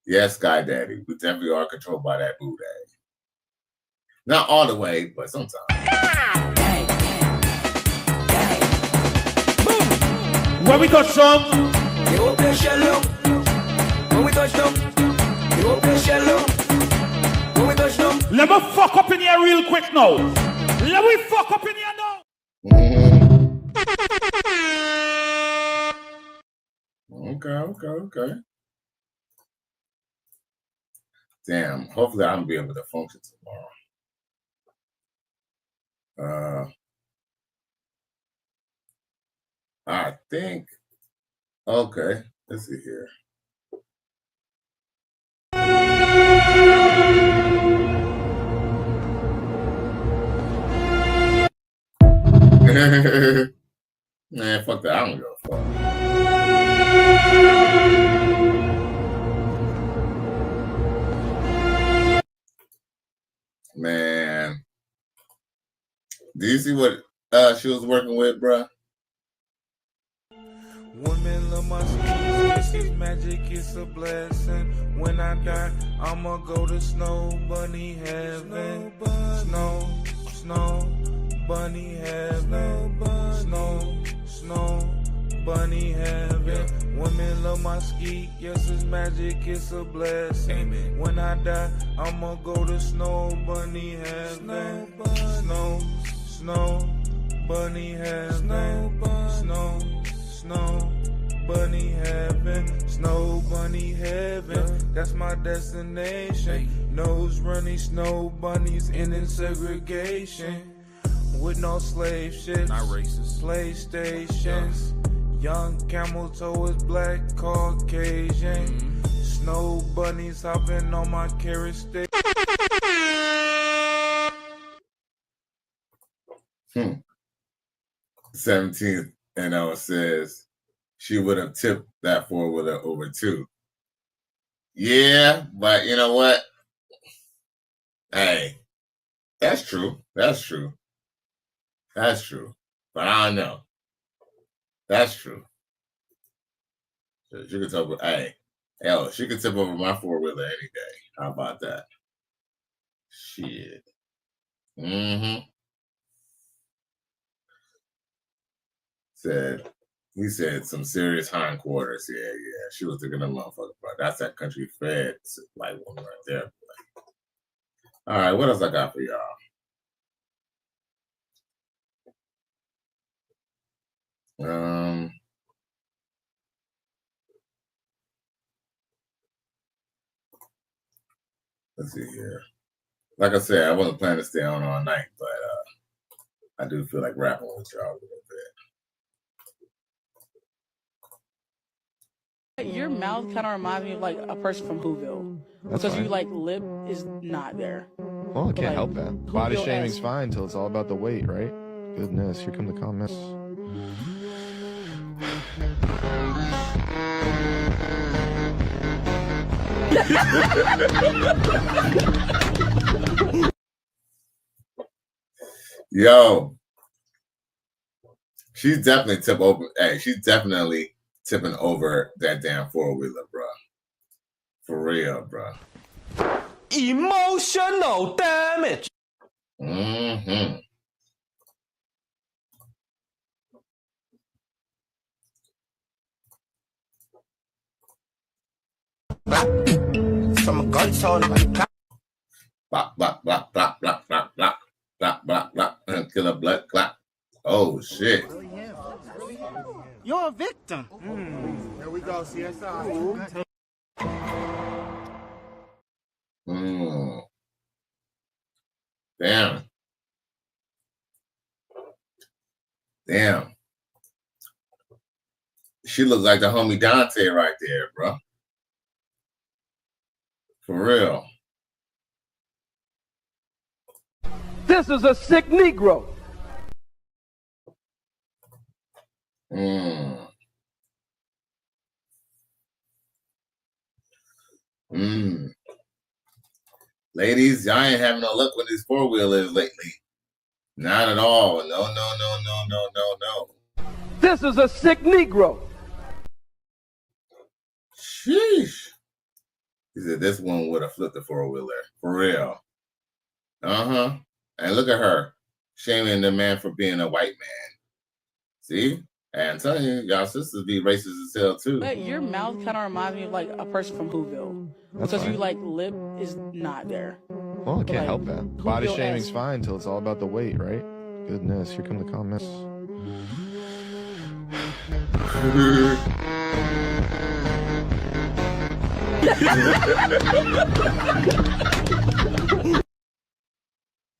Yes, Sky Daddy. We definitely are controlled by that boo daddy. Not all the way, but sometimes.
When we touch some,
they will play shallow. When we touch them, they will play shallow. When we touch them,
let me fuck up in here real quick now. Let me fuck up in here now.
Okay. Damn. Hopefully I'll be able to function tomorrow. I think. Okay. Let's see here. Man, fuck that. I don't give a fuck. Man. Do you see what she was working with, bruh?
Women love my skin, this is magic, it's a blessing. When I die, I'ma go to Snow Bunny Heaven. Snow Bunny Heaven. Snow Bunny Heaven. Women love my ski, yes, it's magic, it's a blessing. Amen. When I die, I'ma go to Snow Bunny Heaven. Snow Bunny Heaven. Snow Bunny Heaven. Snow Bunny Heaven. That's my destination. Nose running snow bunnies in segregation. With no slave shit. Not racist. PlayStations. Young camel toe is black Caucasian. Snow bunnies hopping on my carrot stick.
17th, and it says she would have tipped that four-wheeler over too. Yeah, but you know what? Hey, that's true. But I don't know. That's true. So she could tip over. Hey, hell, she could tip over my four-wheeler any day. How about that? Shit. Mm-hmm. He said some serious hindquarters. Yeah. She was thinking of motherfucker, bro. That's that country fed like woman right there. All right, what else I got for y'all? Let's see here. Like I said, I wasn't planning to stay on all night, but I do feel like rapping with y'all a little bit.
Your mouth kind of reminds me of like a person from Whoville. Because you like lip is not there.
Well, I can't help that. Body shaming's fine until it's all about the weight, right? Goodness, here come the comments.
Yo, she's definitely tipping over that damn four-wheeler, bro. For real, bro.
Emotional damage.
Mm-hmm.
From a gun sound like
Blah, blah, blah, blah, blah, blah, blah, blah, blah, blah, killer blood clot. Oh, shit.
You're a victim. Here we go, CSI.
Damn. Damn. She looks like the homie Dante right there, bro. For real.
This is a sick Negro.
Ladies, y'all ain't having no luck with these four-wheelers lately. Not at all. No.
This is a sick Negro.
Sheesh. He said this one would have flipped the four-wheeler. For real. Uh-huh. And look at her. Shaming the man for being a white man. See? And I'm telling you, y'all sisters be racist as hell too.
But your mouth kind of reminds me of like a person from Whoville. Because you like lip is not there.
Well, I can't help that. Body shaming's fine until it's all about the weight, right? Goodness, here come the comments.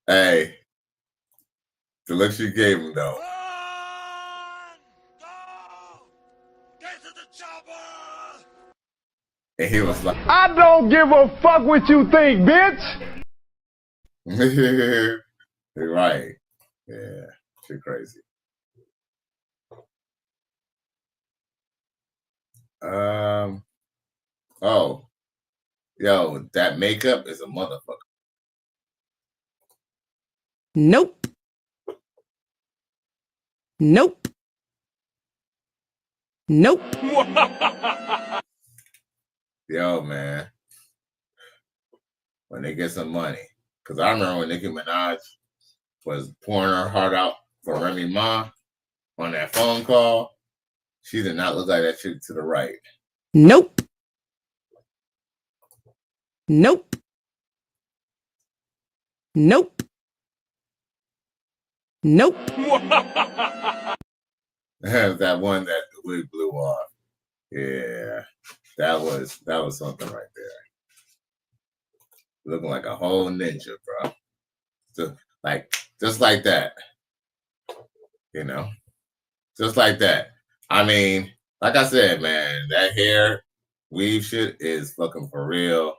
Hey, the look she gave him though. And he was like,
I don't give a fuck what you think, bitch.
You're right. Yeah, she crazy. Oh, yo, that makeup is a motherfucker.
Nope. Nope. Nope.
Yo, man. When they get some money. Because I remember when Nicki Minaj was pouring her heart out for Remy Ma on that phone call, she did not look like that chick to the right.
Nope. Nope. Nope. Nope.
That one that the wig blew off. Yeah. That was something right there. Looking like a whole ninja, bro. Just like that. You know? Just like that. I mean, like I said, man, that hair weave shit is fucking for real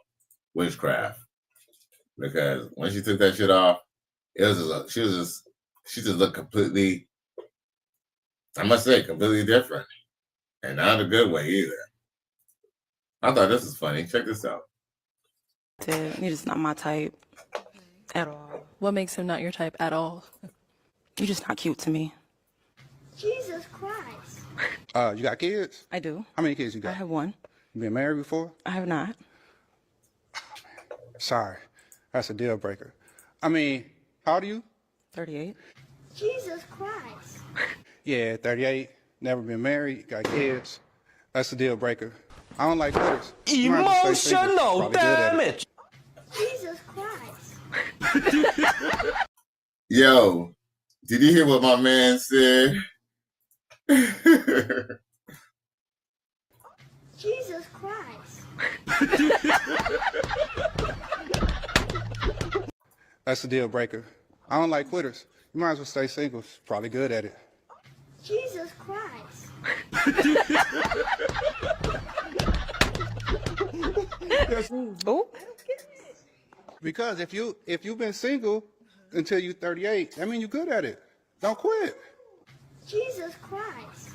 witchcraft. Because when she took that shit off, it was just she just looked completely, I must say, completely different. And not in a good way either. I thought this was funny. Check this out.
You're just not my type at all. What makes him not your type at all? You're just not cute to me.
Jesus Christ.
You got kids?
I do.
How many kids you got?
I have one.
You been married before?
I have not.
Sorry, that's a deal breaker. I mean, how old are you?
38.
Jesus Christ.
Yeah, 38. Never been married. Got kids. That's a deal breaker. I don't like quitters. You might as well stay single.
Emotional
Probably good at it.
Jesus Christ.
Yo, did you hear what my man said?
Jesus Christ.
That's a deal breaker. I don't like quitters. You might as well stay single. Probably good at it.
Jesus Christ.
Because if you've been single until you're 38, that means you're good at it. Don't quit.
Jesus Christ.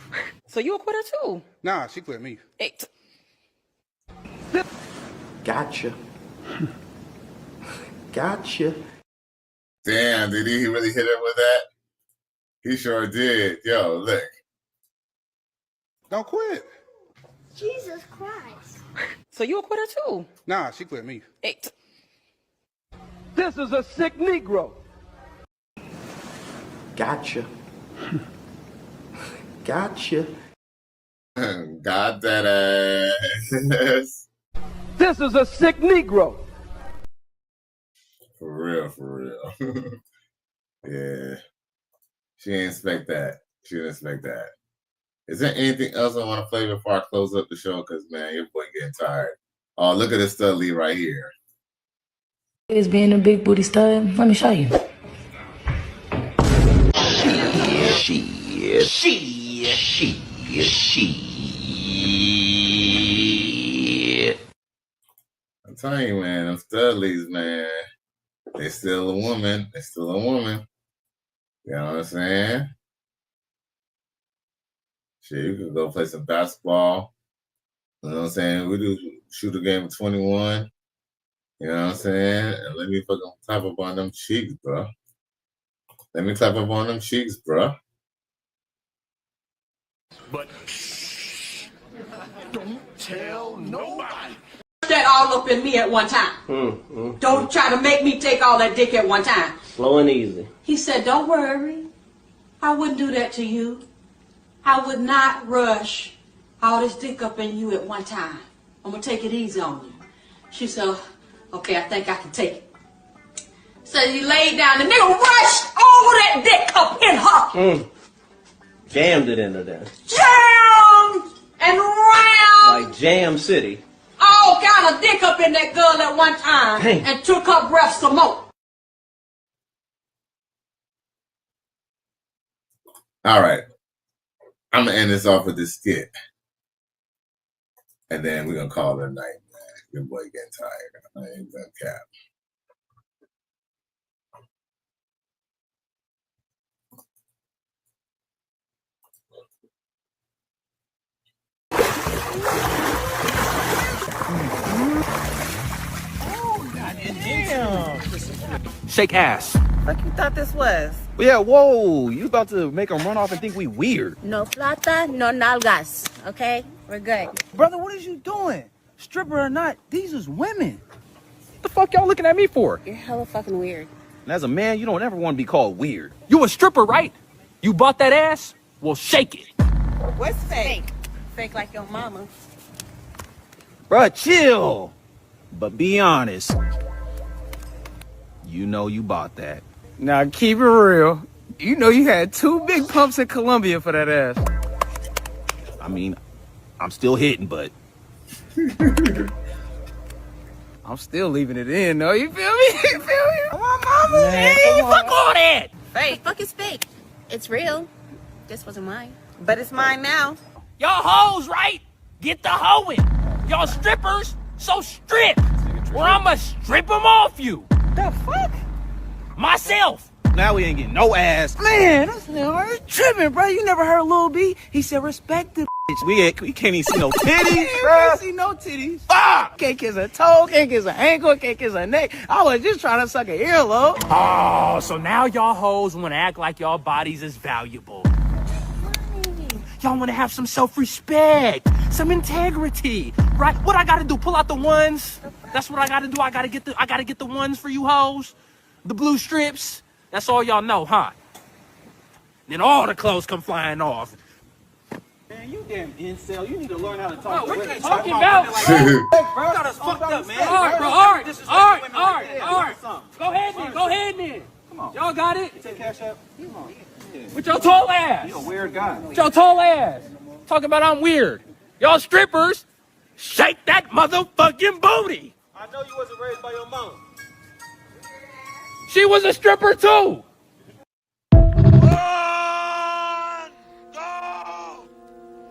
So you a quitter too?
Nah, she quit me.
Gotcha. Gotcha.
Damn, did he really hit her with that? He sure did. Yo, look.
Don't quit.
Jesus Christ.
So you a quitter too?
Nah, she quit me.
This is a sick Negro.
Gotcha. Gotcha.
Got that ass.
This is a sick Negro.
For real. Yeah. She didn't expect that. She didn't expect that. Is there anything else I want to play before I close up the show? Because, man, your boy getting tired. Oh, look at this studly right here.
Is being a big booty stud. Let me show you.
I'm telling you, man, them studlies, man, they still a woman. They still a woman. You know what I'm saying? Shit, you could go play some basketball. You know what I'm saying? We do shoot a game of 21. You know what I'm saying? And let me fucking clap up on them cheeks, bro. Let me clap up on them cheeks, bro.
But don't tell nobody.
That all up in me at one time. Don't try to make me take all that dick at one time.
Slow and easy.
He said, don't worry. I wouldn't do that to you. I would not rush all this dick up in you at one time. I'm going to take it easy on you. She said, okay, I think I can take it. So he laid down. The nigga rushed all that dick up in her.
Jammed it into there.
Jammed and round.
Like Jam City.
All kind of dick up in that girl at one time.
Damn.
And took her breath some more.
All right. I'm going to end this off with this skit. And then we're going to call it a night, man. Your boy getting tired. I ain't gonna cap.
Shake ass.
Fuck you thought this was?
Yeah, whoa. You about to make them run off and think we weird.
No plata, no nalgas. Okay? We're good.
Brother, what is you doing? Stripper or not, these is women. What the fuck y'all looking at me for?
You're hella fucking weird.
And as a man, you don't ever want to be called weird. You a stripper, right? You bought that ass? Well, shake it.
What's fake? Fake like your mama.
Bruh, chill. But be honest. You know you bought that.
Now keep it real. You know you had 2 big pumps in Colombia for that ass.
I mean, I'm still hitting, but
I'm still leaving it in, though. You feel me? You feel me?
Come on, mama.
Man, fuck all that.
Fake. Fuck is fake. It's real. This wasn't mine. But it's mine now.
Y'all hoes, right? Get the hoeing. Y'all strippers, so strip. Or I'ma strip them off you.
The fuck?
Myself. Now we ain't getting no ass.
Man, that's tripping, bro. You never heard Lil B? He said respect the bitch.
We can't even see no titties, bro.
Can't see no titties. Fuck! Can't kiss a toe, can't kiss an ankle, can't kiss a neck. I was just trying to suck a earlobe.
Oh, so now y'all hoes want to act like y'all bodies is valuable. Y'all want to have some self-respect, some integrity, right? What I got to do, pull out the ones? That's what I gotta do. I gotta get the ones for you hoes, the blue strips. That's all y'all know, huh? Then all the clothes come flying off.
Man, you damn incel. You need to learn how to talk.
What you talking about?
Bro, got us fucked up, man.
All right, bro. All right. Go ahead then.
Come on.
Y'all got it?
You take cash out? Come on.
With your tall ass.
You a weird guy.
With your tall ass. Talking about I'm weird. Y'all strippers, shake that motherfucking booty.
I know you wasn't raised by your mom.
She was a stripper too.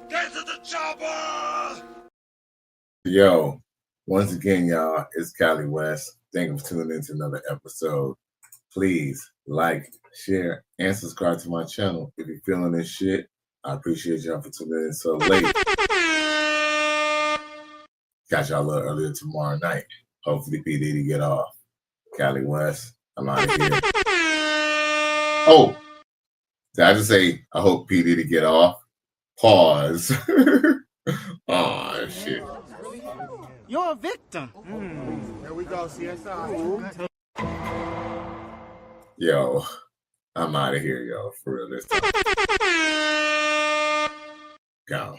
Get to the chopper!
Yo, once again, y'all, it's Cali West. Thank you for tuning in to another episode. Please like, share, and subscribe to my channel. If you're feeling this shit, I appreciate y'all for tuning in so late. Catch y'all a little earlier tomorrow night. Hopefully P. Diddy get off. Cali West, I'm out of here. Oh, did I just say I hope P. Diddy get off? Pause. Oh, shit.
You're a victim.
Here we go, CSI.
Yo, I'm out of here, yo. For real this time. Gone.